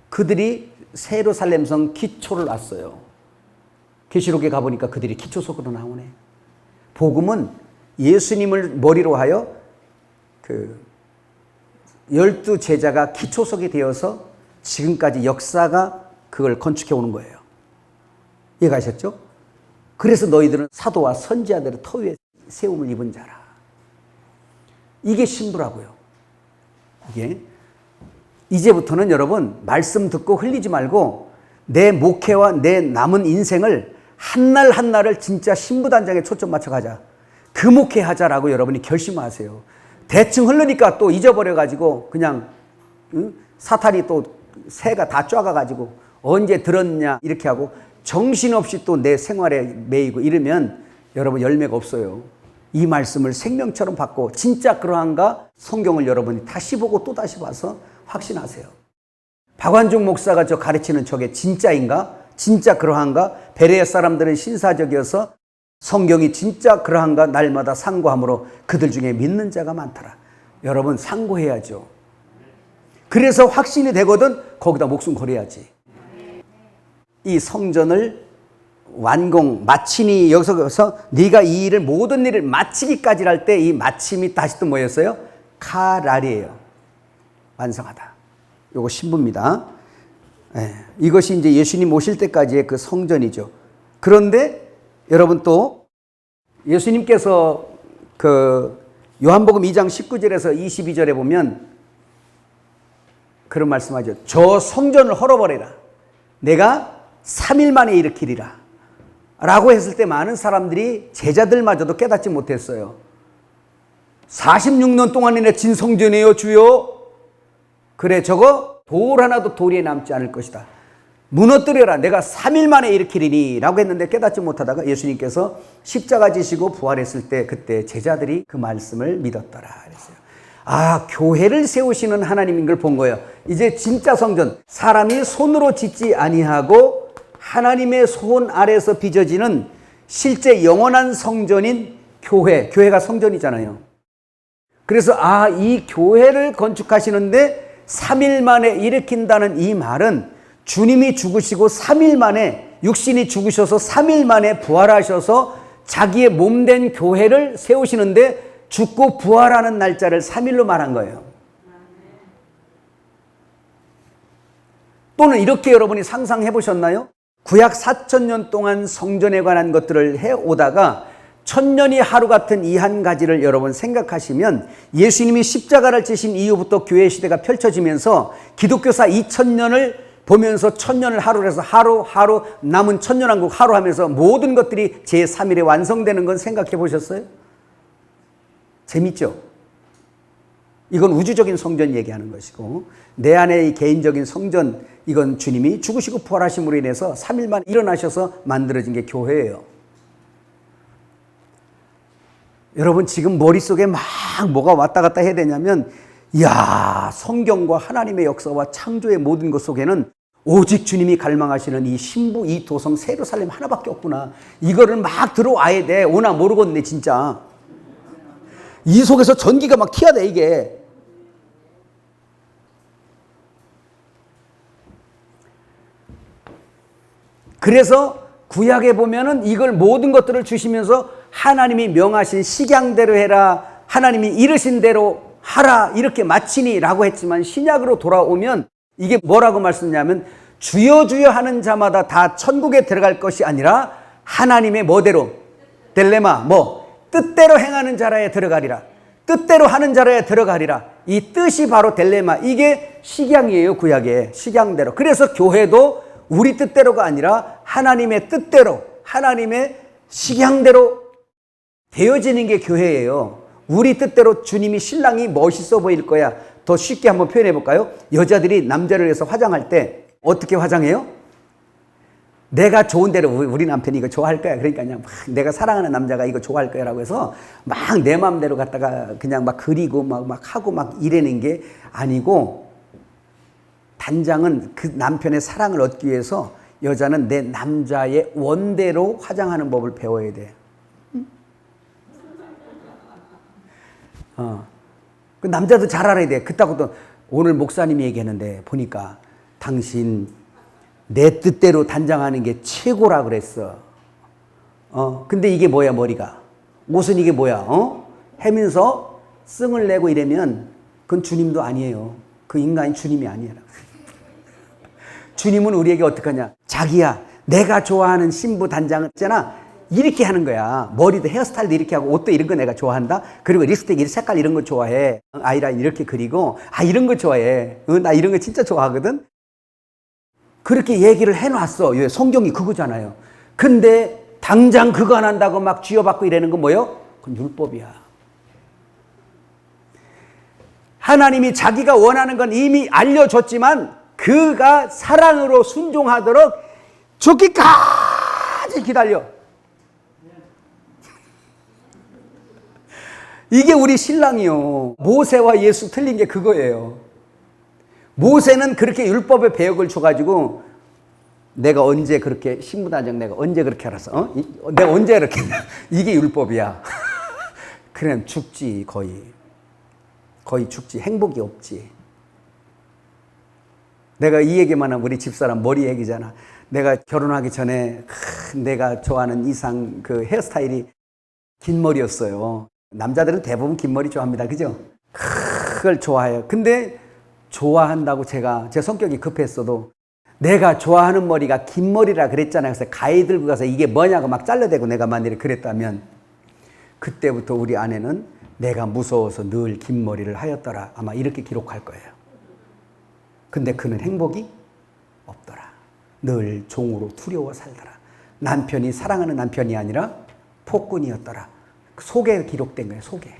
그들이 새 예루살렘성 기초를 놨어요. 계시록에 가보니까 그들이 기초석으로 나오네. 복음은 예수님을 머리로 하여 그 12 제자가 기초석이 되어서 지금까지 역사가 그걸 건축해 오는 거예요. 이해가셨죠? 그래서 너희들은 사도와 선지자들의 터 위에 세움을 입은 자라. 이게 신부라고요. 이게 이제부터는 여러분 말씀 듣고 흘리지 말고 내 목회와 내 남은 인생을 한날 한날을 진짜 신부단장에 초점 맞춰 가자. 그 목회하자라고 여러분이 결심하세요. 대충 흐르니까 또 잊어버려가지고 그냥 사탄이 또 새가 다 쫙아가지고 언제 들었냐 이렇게 하고 정신없이 또 내 생활에 매이고 이러면 여러분 열매가 없어요. 이 말씀을 생명처럼 받고 진짜 그러한가 성경을 여러분이 다시 보고 또 다시 봐서 확신하세요. 박완중 목사가 저 가르치는 저게 진짜인가? 진짜 그러한가? 베레아 사람들은 신사적이어서 성경이 진짜 그러한가? 날마다 상고함으로 그들 중에 믿는 자가 많더라. 여러분 상고해야죠. 그래서 확신이 되거든 거기다 목숨 걸어야지. 이 성전을 마치니 여기서 네가 이 일을 모든 일을 마치기까지 할 때 이 마침이 다시 또 뭐였어요? 카랄이에요. 완성하다. 요거 신부입니다. 이것이 이제 예수님 오실 때까지의 그 성전이죠. 그런데 여러분 또 예수님께서 그 요한복음 2장 19절에서 22절에 보면 그런 말씀하죠. 저 성전을 헐어버리라. 내가 3일 만에 일으키리라. 라고 했을 때 많은 사람들이 제자들마저도 깨닫지 못했어요. 46년 동안이나 진 성전이에요 주여. 그래 저거 돌 하나도 도리에 남지 않을 것이다. 무너뜨려라. 내가 3일 만에 일으키리니 라고 했는데 깨닫지 못하다가 예수님께서 십자가 지시고 부활했을 때 그때 제자들이 그 말씀을 믿었더라 그랬어요. 아, 교회를 세우시는 하나님인 걸 본 거예요. 이제 진짜 성전, 사람이 손으로 짓지 아니하고 하나님의 손 아래서 빚어지는 실제 영원한 성전인 교회가 성전이잖아요. 그래서 이 교회를 건축하시는데 3일 만에 일으킨다는 이 말은 주님이 죽으시고 3일 만에 육신이 죽으셔서 3일 만에 부활하셔서 자기의 몸된 교회를 세우시는데 죽고 부활하는 날짜를 3일로 말한 거예요. 또는 이렇게 여러분이 상상해 보셨나요? 구약 4,000년 동안 성전에 관한 것들을 해오다가 천년이 하루 같은 이 한 가지를 여러분 생각하시면 예수님이 십자가를 지신 이후부터 교회 시대가 펼쳐지면서 기독교사 2000년을 보면서 1000년을 하루로 해서 하루 남은 천년왕국 하루 하면서 모든 것들이 제3일에 완성되는 건 생각해 보셨어요? 재밌죠? 이건 우주적인 성전 얘기하는 것이고 내 안의 개인적인 성전 이건 주님이 죽으시고 부활하심으로 인해서 3일 만에 일어나셔서 만들어진 게 교회예요. 여러분 지금 머릿속에 막 뭐가 왔다 갔다 해야 되냐면 이야, 성경과 하나님의 역사와 창조의 모든 것 속에는 오직 주님이 갈망하시는 이 신부, 이 도성, 새 예루살렘 하나밖에 없구나. 이거를 막 들어와야 돼. 오나 모르겠네, 진짜. 이 속에서 전기가 막 튀어야 돼, 이게. 그래서 구약에 보면은 이걸 모든 것들을 주시면서 하나님이 명하신 식양대로 해라, 하나님이 이르신 대로 하라, 이렇게 마치니 라고 했지만 신약으로 돌아오면 이게 뭐라고 말씀하냐면 주여 주여 하는 자마다 다 천국에 들어갈 것이 아니라 하나님의 뭐대로? 딜레마, 뜻대로 행하는 자라에 들어가리라. 뜻대로 하는 자라에 들어가리라. 이 뜻이 바로 딜레마. 이게 식양이에요, 구약에. 식양대로. 그래서 교회도 우리 뜻대로가 아니라 하나님의 뜻대로, 하나님의 식양대로 되어지는 게 교회예요. 우리 뜻대로 주님이 신랑이 멋있어 보일 거야. 더 쉽게 한번 표현해 볼까요? 여자들이 남자를 위해서 화장할 때 어떻게 화장해요? 내가 좋은 대로 우리 남편이 이거 좋아할 거야. 그러니까 그냥 막 내가 사랑하는 남자가 이거 좋아할 거야 라고 해서 막 내 마음대로 갖다가 그냥 막 그리고 막 하고 막 이래는 게 아니고, 단장은 그 남편의 사랑을 얻기 위해서 여자는 내 남자의 원대로 화장하는 법을 배워야 돼. 그 남자도 잘 알아야 돼. 그따구도 오늘 목사님이 얘기했는데 보니까 당신 내 뜻대로 단장하는 게 최고라 그랬어. 근데 이게 뭐야, 머리가. 옷은 이게 뭐야, 하면서 승을 내고 이러면 그건 주님도 아니에요. 그 인간이 주님이 아니야. 주님은 우리에게 어떻게 하냐. 자기야, 내가 좋아하는 신부 단장은 있잖아. 이렇게 하는 거야. 머리도 헤어스타일도 이렇게 하고 옷도 이런 거 내가 좋아한다. 그리고 립스틱 이 색깔 이런 거 좋아해. 아이라인 이렇게 그리고 이런 거 좋아해. 나 이런 거 진짜 좋아하거든. 그렇게 얘기를 해놨어. 성경이 그거잖아요. 근데 당장 그거 안 한다고 막 쥐어받고 이러는 건 뭐예요? 그건 율법이야. 하나님이 자기가 원하는 건 이미 알려줬지만 그가 사랑으로 순종하도록 죽기까지 기다려. 이게 우리 신랑이요. 모세와 예수 틀린 게 그거예요. 모세는 그렇게 율법의 배역을 줘가지고 내가 언제 그렇게 신부단장 내가 언제 그렇게 알았어? 내가 언제 그렇게 이게 율법이야. 그냥 죽지. 거의 죽지. 행복이 없지. 내가 이 얘기만 하면 우리 집사람 머리 얘기잖아. 내가 결혼하기 전에 내가 좋아하는 이상 그 헤어스타일이 긴 머리였어요. 남자들은 대부분 긴 머리 좋아합니다. 그죠? 그걸 좋아해요. 근데 좋아한다고 제 성격이 급했어도 내가 좋아하는 머리가 긴 머리라 그랬잖아요. 그래서 가위 들고 가서 이게 뭐냐고 막 잘라대고 내가 만일에 그랬다면 그때부터 우리 아내는 내가 무서워서 늘 긴 머리를 하였더라. 아마 이렇게 기록할 거예요. 근데 그는 행복이 없더라. 늘 종으로 두려워 살더라. 남편이 사랑하는 남편이 아니라 폭군이었더라. 속에 기록된 거예요. 속에.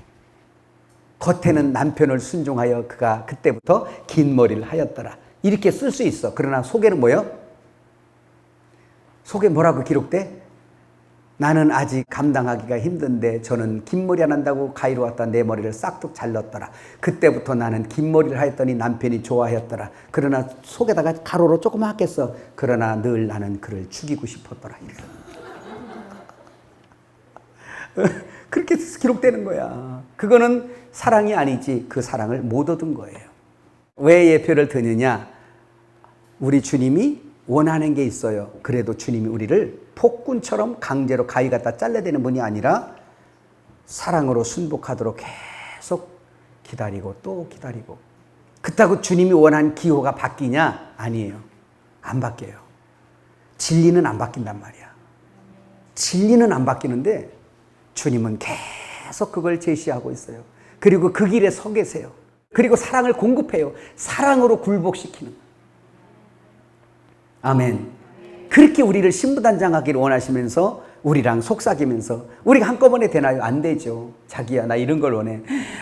겉에는 남편을 순종하여 그가 그때부터 긴 머리를 하였더라. 이렇게 쓸 수 있어. 그러나 속에는 뭐예요? 속에 뭐라고 기록돼? 나는 아직 감당하기가 힘든데 저는 긴 머리 안 한다고 가위로 왔다 내 머리를 싹둑 잘랐더라. 그때부터 나는 긴 머리를 하였더니 남편이 좋아하였더라. 그러나 속에다가 가로로 조그맣게 써. 그러나 늘 나는 그를 죽이고 싶었더라. 그렇게 기록되는 거야. 그거는 사랑이 아니지. 그 사랑을 못 얻은 거예요. 왜 예표를 드느냐? 우리 주님이 원하는 게 있어요. 그래도 주님이 우리를 폭군처럼 강제로 가위 갖다 잘라대는 분이 아니라 사랑으로 순복하도록 계속 기다리고 또 기다리고. 그렇다고 주님이 원하는 기호가 바뀌냐? 아니에요. 안 바뀌어요. 진리는 안 바뀐단 말이야. 진리는 안 바뀌는데 주님은 계속 그걸 제시하고 있어요. 그리고 그 길에 서 계세요. 그리고 사랑을 공급해요. 사랑으로 굴복시키는. 아멘. 그렇게 우리를 신부단장하기를 원하시면서 우리랑 속삭이면서 우리가 한꺼번에 되나요? 안 되죠. 자기야, 나 이런 걸 원해.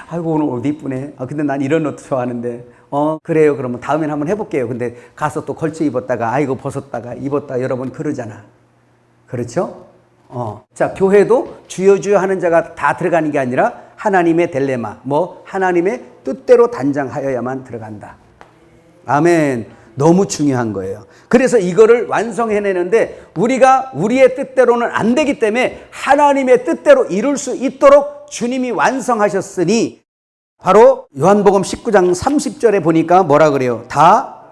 아이고, 오늘 옷 이쁘네. 근데 난 이런 옷 좋아하는데. 그래요. 그러면 다음엔 한번 해볼게요. 근데 가서 또 걸쳐 입었다가 아이고 벗었다가 입었다 여러분 그러잖아. 그렇죠? 자, 교회도 주여 주여 하는 자가 다 들어가는 게 아니라 하나님의 델레마, 하나님의 뜻대로 단장하여야만 들어간다. 아멘. 너무 중요한 거예요. 그래서 이거를 완성해내는데 우리가 우리의 뜻대로는 안 되기 때문에 하나님의 뜻대로 이룰 수 있도록 주님이 완성하셨으니, 바로 요한복음 19장 30절에 보니까 뭐라 그래요? 다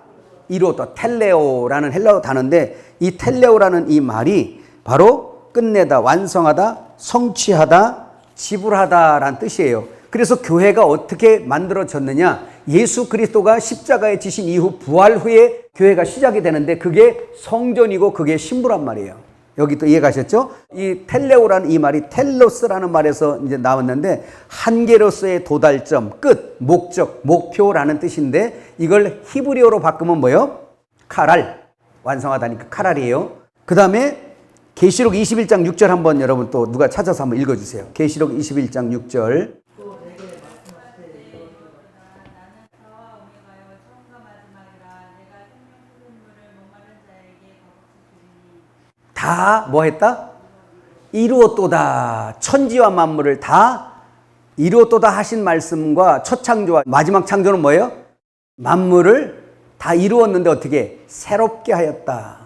이루었다. 텔레오라는 헬라어 단어인데, 이 텔레오라는 이 말이 바로 끝내다, 완성하다, 성취하다, 지불하다라는 뜻이에요. 그래서 교회가 어떻게 만들어졌느냐? 예수 그리스도가 십자가에 지신 이후 부활 후에 교회가 시작이 되는데, 그게 성전이고 그게 신부란 말이에요. 여기 또 이해가셨죠? 이 텔레오라는 이 말이 텔로스라는 말에서 이제 나왔는데, 한계로서의 도달점, 끝, 목적, 목표라는 뜻인데, 이걸 히브리어로 바꾸면 뭐예요? 카랄. 완성하다니까 카랄이에요. 그 다음에 계시록 21장 6절 한번 여러분 또 누가 찾아서 한번 읽어주세요. 계시록 21장 6절. 다 뭐 했다? 이루었도다. 천지와 만물을 다 이루었도다 하신 말씀과 첫 창조와 마지막 창조는 뭐예요? 만물을 다 이루었는데 어떻게? 새롭게 하였다.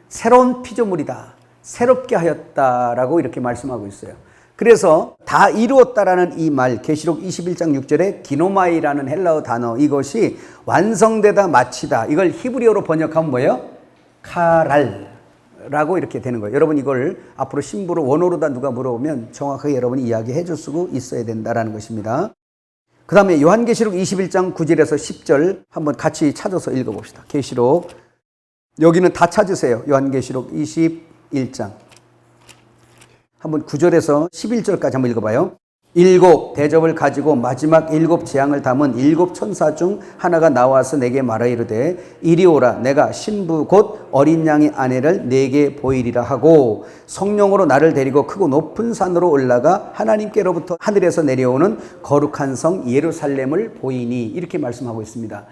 새로운 피조물이다. 새롭게 하였다라고 이렇게 말씀하고 있어요. 그래서 다 이루었다라는 이 말, 계시록 21장 6절에 기노마이라는 헬라어 단어, 이것이 완성되다, 마치다, 이걸 히브리어로 번역하면 뭐예요? 카랄라고 이렇게 되는 거예요. 여러분 이걸 앞으로 신부로 원어로다 누가 물어보면 정확하게 여러분이 이야기해 줄 수 있어야 된다라는 것입니다. 그 다음에 요한계시록 21장 9절에서 10절 한번 같이 찾아서 읽어봅시다. 계시록, 여기는 다 찾으세요. 요한계시록 21장 한번 9절에서 11절까지 한번 읽어봐요. 일곱 대접을 가지고 마지막 일곱 재앙을 담은 일곱 천사 중 하나가 나와서 내게 말하 이르되, 이리 오라. 내가 신부 곧 어린 양의 아내를 내게 보이리라 하고, 성령으로 나를 데리고 크고 높은 산으로 올라가 하나님께로부터 하늘에서 내려오는 거룩한 성 예루살렘을 보이니, 이렇게 말씀하고 있습니다.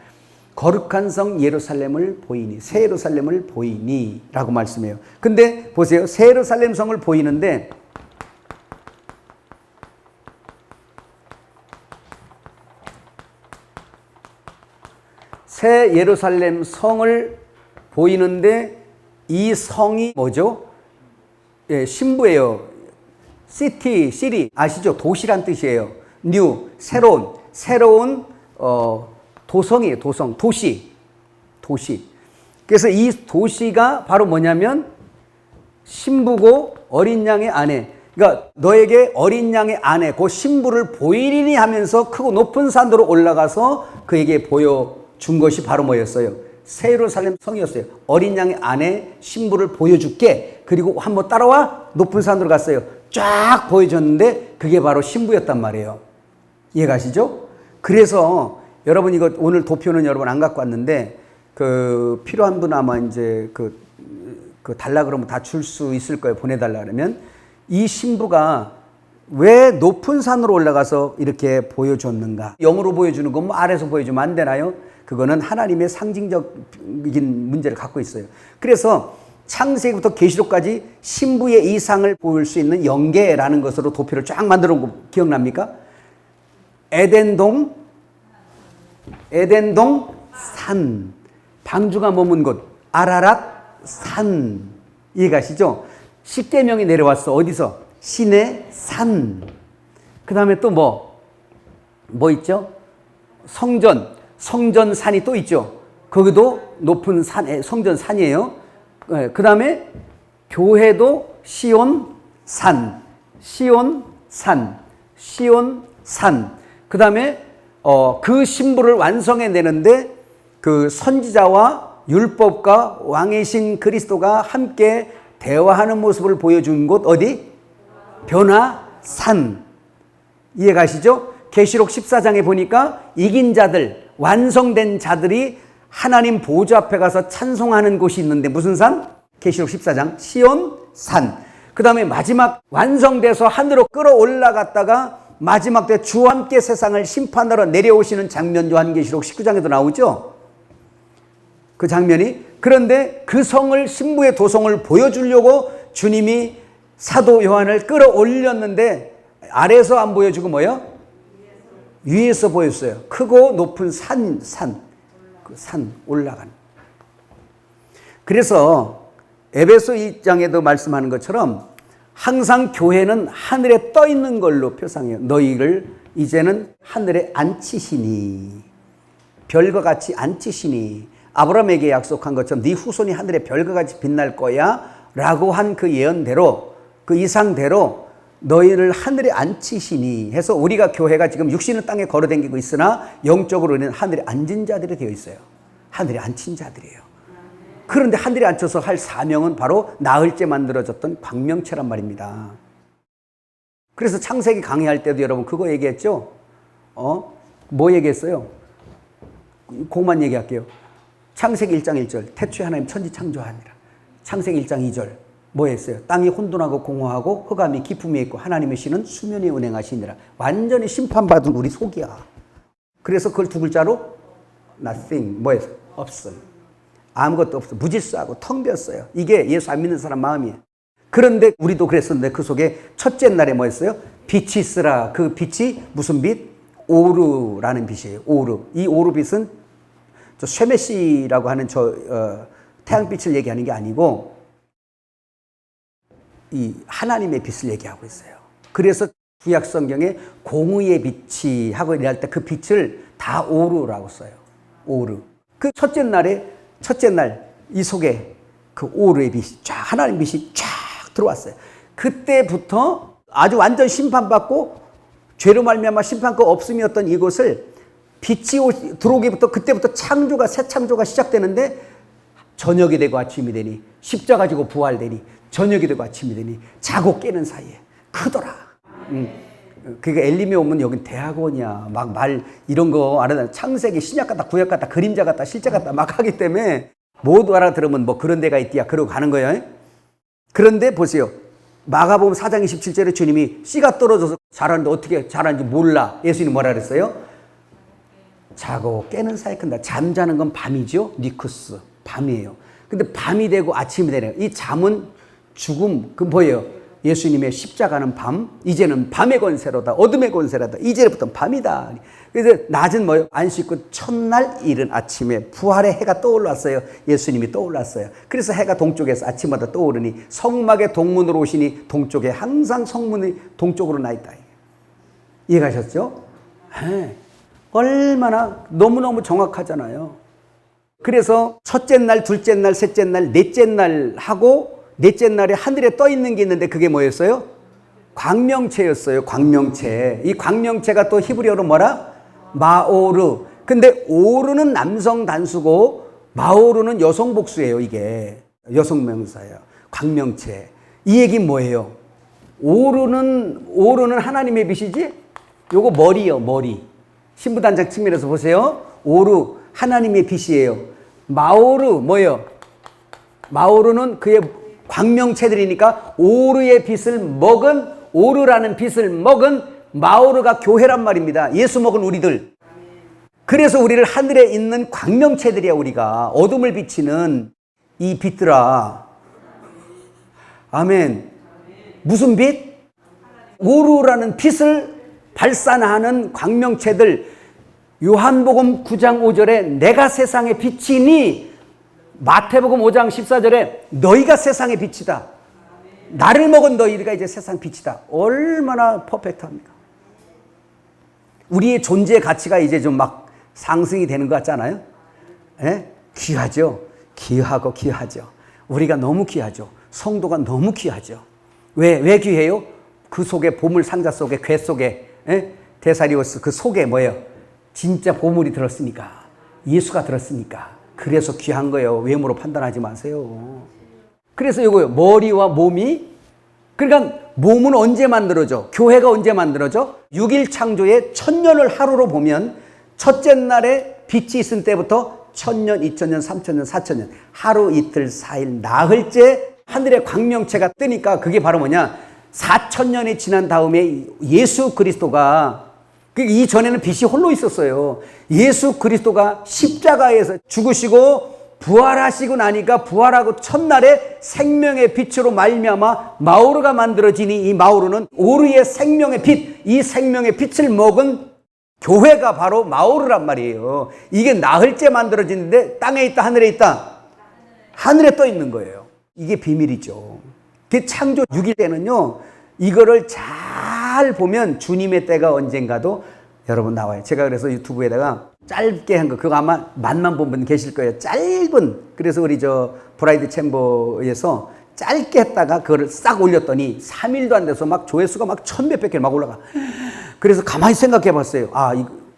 거룩한 성 예루살렘을 보이니, 새 예루살렘을 보이니 라고 말씀해요. 근데 보세요. 새 예루살렘 성을 보이는데 새 예루살렘 성을 보이는데 이 성이 뭐죠? 예, 신부예요. 시티 아시죠? 도시란 뜻이에요. 뉴, 새로운 도성이에요. 도시. 그래서 이 도시가 바로 뭐냐면 신부고 어린 양의 아내. 그러니까 너에게 어린 양의 아내, 그 신부를 보이리니 하면서 크고 높은 산으로 올라가서 그에게 보여준 것이 바로 뭐였어요? 새 예루살렘 성이었어요. 어린 양의 아내 신부를 보여줄게. 그리고 한번 따라와. 높은 산으로 갔어요. 쫙 보여줬는데 그게 바로 신부였단 말이에요. 이해가시죠? 그래서 여러분 이거 오늘 도표는 여러분 안 갖고 왔는데, 필요한 분 아마 이제 달라 그러면 다 줄 수 있을 거예요. 보내달라 그러면. 이 신부가 왜 높은 산으로 올라가서 이렇게 보여줬는가? 영으로 보여주는 건 뭐 아래에서 보여주면 안 되나요? 그거는 하나님의 상징적인 문제를 갖고 있어요. 그래서 창세기부터 계시록까지 신부의 이상을 보일 수 있는 영계라는 것으로 도표를 쫙 만들어 놓은 거 기억납니까? 에덴동 산, 방주가 머문 곳 아라랏 산. 이해가시죠? 십계명이 내려왔어. 어디서? 신의 산. 그 다음에 또 뭐 있죠? 성전산이 또 있죠. 거기도 높은 성전산이에요. 그 다음에 교회도 시온산. 그 다음에 그 신부를 완성해내는데 그 선지자와 율법과 왕이신 그리스도가 함께 대화하는 모습을 보여준 곳 어디? 변화산. 이해가시죠? 계시록 14장에 보니까 이긴 자들, 완성된 자들이 하나님 보좌 앞에 가서 찬송하는 곳이 있는데 무슨 산? 계시록 14장 시온산. 그 다음에 마지막 완성돼서 하늘로 끌어올라갔다가 마지막 때 주와 함께 세상을 심판하러 내려오시는 장면 요한계시록 19장에도 나오죠. 그 장면이. 그런데 그 성을, 신부의 도성을 보여주려고 주님이 사도 요한을 끌어올렸는데 아래에서 안 보여주고 뭐예요? 위에서 보였어요. 크고 높은 그 산 올라가는. 그래서 에베소 2장에도 말씀하는 것처럼 항상 교회는 하늘에 떠 있는 걸로 표상해요. 너희를 이제는 하늘에 앉히시니, 별과 같이 앉히시니, 아브라함에게 약속한 것처럼 네 후손이 하늘에 별과 같이 빛날 거야 라고 한 그 예언대로, 그 이상대로 너희를 하늘에 앉히시니 해서 우리가 교회가 지금 육신은 땅에 걸어다니고 있으나 영적으로는 하늘에 앉은 자들이 되어 있어요. 하늘에 앉힌 자들이에요. 그런데 하늘에 앉혀서 할 사명은 바로 나흘째 만들어졌던 광명체란 말입니다. 그래서 창세기 강의할 때도 여러분 그거 얘기했죠? 뭐 얘기했어요? 그것만 얘기할게요. 창세기 1장 1절 태초에 하나님 천지 창조하니라. 창세기 1장 2절 뭐 했어요? 땅이 혼돈하고 공허하고 흑암이 깊음이 있고 하나님의 신은 수면에 운행하시니라. 완전히 심판받은 우리 속이야. 그래서 그걸 두 글자로 nothing, 뭐 했어요? 없음. 아무것도 없어. 무질서하고 텅 비었어요. 이게 예수 안 믿는 사람 마음이에요. 그런데 우리도 그랬었는데 그 속에 첫째 날에 뭐 했어요? 빛이 있으라. 그 빛이 무슨 빛? 오르라는 빛이에요. 오르. 이 오르빛은 저 쉐메시라고 하는 태양빛을 얘기하는 게 아니고 이 하나님의 빛을 얘기하고 있어요. 그래서 구약 성경에 공의의 빛이 하고 이럴 때 그 빛을 다 오르라고 써요. 오르. 그 첫째 날 이 속에 그 오르의 빛이 쫙, 하나님 빛이 쫙 들어왔어요. 그때부터 아주 완전 심판받고 죄로 말미암아 심판권 없음이었던 이곳을 빛이 들어오기부터 그때부터 새 창조가 시작되는데 저녁이 되고 아침이 되니 십자가 지고 부활되니 저녁이 되고 아침이 되니 자고 깨는 사이에 크더라. 그러니까 엘림에 오면 여긴 대학원이야. 막 말 이런 거 알아듣는 창세기 신약 같다 구약 같다 그림자 같다 실제 같다 막 하기 때문에 모두 알아들으면 뭐 그런 데가 있디야 그러고 가는 거예요. 그런데 보세요. 마가복음 4장 27절에 주님이 씨가 떨어져서 자라는데 어떻게 자라는지 몰라. 예수님이 뭐라 그랬어요? 자고 깨는 사이 큰다. 잠자는 건 밤이죠. 니쿠스 밤이에요. 근데 밤이 되고 아침이 되네요. 이 잠은 죽음 그 뭐예요? 예수님의 십자가는 밤, 이제는 밤의 권세로다. 어둠의 권세로다. 이제부터는 밤이다. 그래서 낮은 뭐예요? 안 씻고 첫날 이른 아침에 부활의 해가 떠올랐어요. 예수님이 떠올랐어요. 그래서 해가 동쪽에서 아침마다 떠오르니 성막의 동문으로 오시니 동쪽에 항상 성문이 동쪽으로 나 있다. 이해가셨죠? 네. 얼마나 너무너무 정확하잖아요. 그래서 첫째 날, 둘째 날, 셋째 날, 넷째 날 하고 넷째 날에 하늘에 떠 있는 게 있는데 그게 뭐였어요? 광명체였어요. 광명체. 이 광명체가 또 히브리어로 뭐라? 마오르. 근데 오르는 남성 단수고 마오르는 여성 복수예요. 이게 여성 명사예요. 광명체. 이 얘기는 뭐예요? 오르는 하나님의 빛이지? 요거 머리요. 머리. 신부단장 측면에서 보세요. 오르 하나님의 빛이에요. 마오르 뭐예요? 마오르는 그의 광명체들이니까 오르의 빛을 먹은 오르라는 빛을 먹은 마오르가 교회란 말입니다. 예수 먹은 우리들. 그래서 우리를 하늘에 있는 광명체들이야. 우리가 어둠을 비치는 이 빛들아. 아멘. 무슨 빛? 오르라는 빛을 발산하는 광명체들. 요한복음 9장 5절에 내가 세상의 빛이니 마태복음 5장 14절에 너희가 세상의 빛이다. 나를 먹은 너희가 이제 세상 빛이다. 얼마나 퍼펙트합니까? 우리의 존재의 가치가 이제 좀 막 상승이 되는 것 같잖아요. 예? 귀하죠. 귀하고 귀하죠. 우리가 너무 귀하죠. 성도가 너무 귀하죠. 왜 귀해요? 그 속에 보물 상자 속에 궤 속에 데사리오스 그 속에 뭐예요? 진짜 보물이 들었으니까 예수가 들었으니까 그래서 귀한 거예요. 외모로 판단하지 마세요. 그래서 이거요. 머리와 몸이 그러니까 몸은 언제 만들어져? 교회가 언제 만들어져? 6일 창조의 1000년을 하루로 보면 첫째 날에 빛이 있을 때부터 1000년, 2000년, 3000년, 4000년 하루 이틀 4일 나흘째 하늘의 광명체가 뜨니까 그게 바로 뭐냐? 4000년이 지난 다음에 예수 그리스도가 이전에는 빛이 홀로 있었어요. 예수 그리스도가 십자가에서 죽으시고 부활하시고 나니까 부활하고 첫날에 생명의 빛으로 말미암아 마오르가 만들어지니 이 마오르는 오르의 생명의 빛, 이 생명의 빛을 먹은 교회가 바로 마오르란 말이에요. 이게 나흘째 만들어지는데 땅에 있다, 하늘에 있다? 하늘에 떠 있는 거예요. 이게 비밀이죠. 그 창조 6일 때는요, 이거를 잘 보면 주님의 때가 언젠가도 여러분 나와요. 제가 그래서 유튜브에다가 짧게 한 거, 그거 아마 만만 본 분 계실 거예요. 짧은, 그래서 우리 브라이드 챔버에서 짧게 했다가 그거를 싹 올렸더니 3일도 안 돼서 막 조회수가 막 1000몇백 개 막 올라가. 그래서 가만히 생각해 봤어요.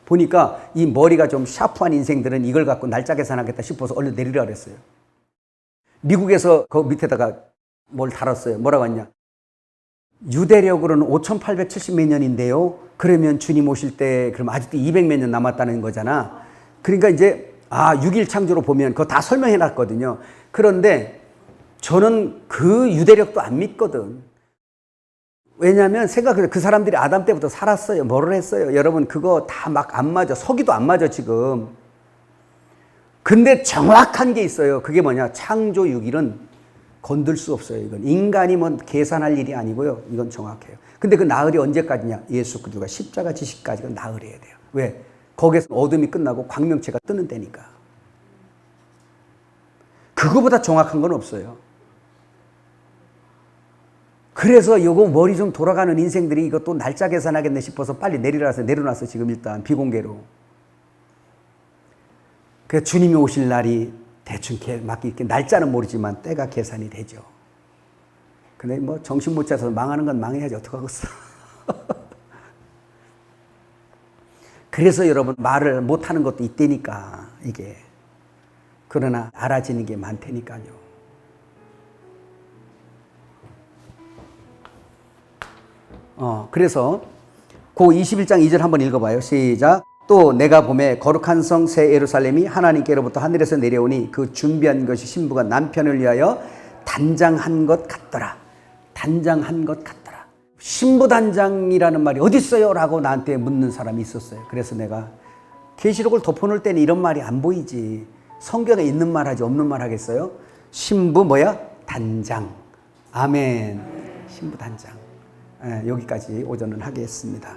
보니까 이 머리가 좀 샤프한 인생들은 이걸 갖고 날짜 계산하겠다 싶어서 얼른 내리라 그랬어요. 미국에서 그 밑에다가 뭘 달았어요. 뭐라고 했냐. 유대력으로는 5870몇 년인데요. 그러면 주님 오실 때 그럼 아직도 200몇 년 남았다는 거잖아. 그러니까 이제 6일 창조로 보면 그거 다 설명해 놨거든요. 그런데 저는 그 유대력도 안 믿거든. 왜냐하면 생각해, 그 사람들이 아담 때부터 살았어요. 뭐를 했어요? 여러분 그거 다 막 안 맞아. 서기도 안 맞아 지금. 근데 정확한 게 있어요. 그게 뭐냐. 창조 6일은 건들 수 없어요. 이건 인간이 뭐 계산할 일이 아니고요. 이건 정확해요. 근데 그 나흘이 언제까지냐? 예수 그리스도가 십자가 지시까지가 나흘이어야 돼요. 왜? 거기에서 어둠이 끝나고 광명체가 뜨는 데니까. 그거보다 정확한 건 없어요. 그래서 요거 머리 좀 돌아가는 인생들이 이것도 날짜 계산하겠네 싶어서 빨리 내리라서 내려놨어. 지금 일단 비공개로. 그래서 주님이 오실 날이 대충 막 이렇게 날짜는 모르지만 때가 계산이 되죠. 근데 뭐 정신 못 차려서 망하는 건 망해야지 어떡하겠어. 그래서 여러분 말을 못하는 것도 있다니까 이게. 그러나 알아지는 게 많다니까요. 그래서 그 21장 2절 한번 읽어봐요. 시작. 또 내가 보매 거룩한 성 새 예루살렘이 하나님께로부터 하늘에서 내려오니 그 준비한 것이 신부가 남편을 위하여 단장한 것 같더라. 단장한 것 같더라. 신부 단장이라는 말이 어디 있어요? 라고 나한테 묻는 사람이 있었어요. 그래서 내가 계시록을 덮어놓을 때는 이런 말이 안 보이지. 성경에 있는 말 하지 없는 말 하겠어요? 신부 뭐야? 단장. 아멘. 신부 단장. 여기까지 오전은 하겠습니다.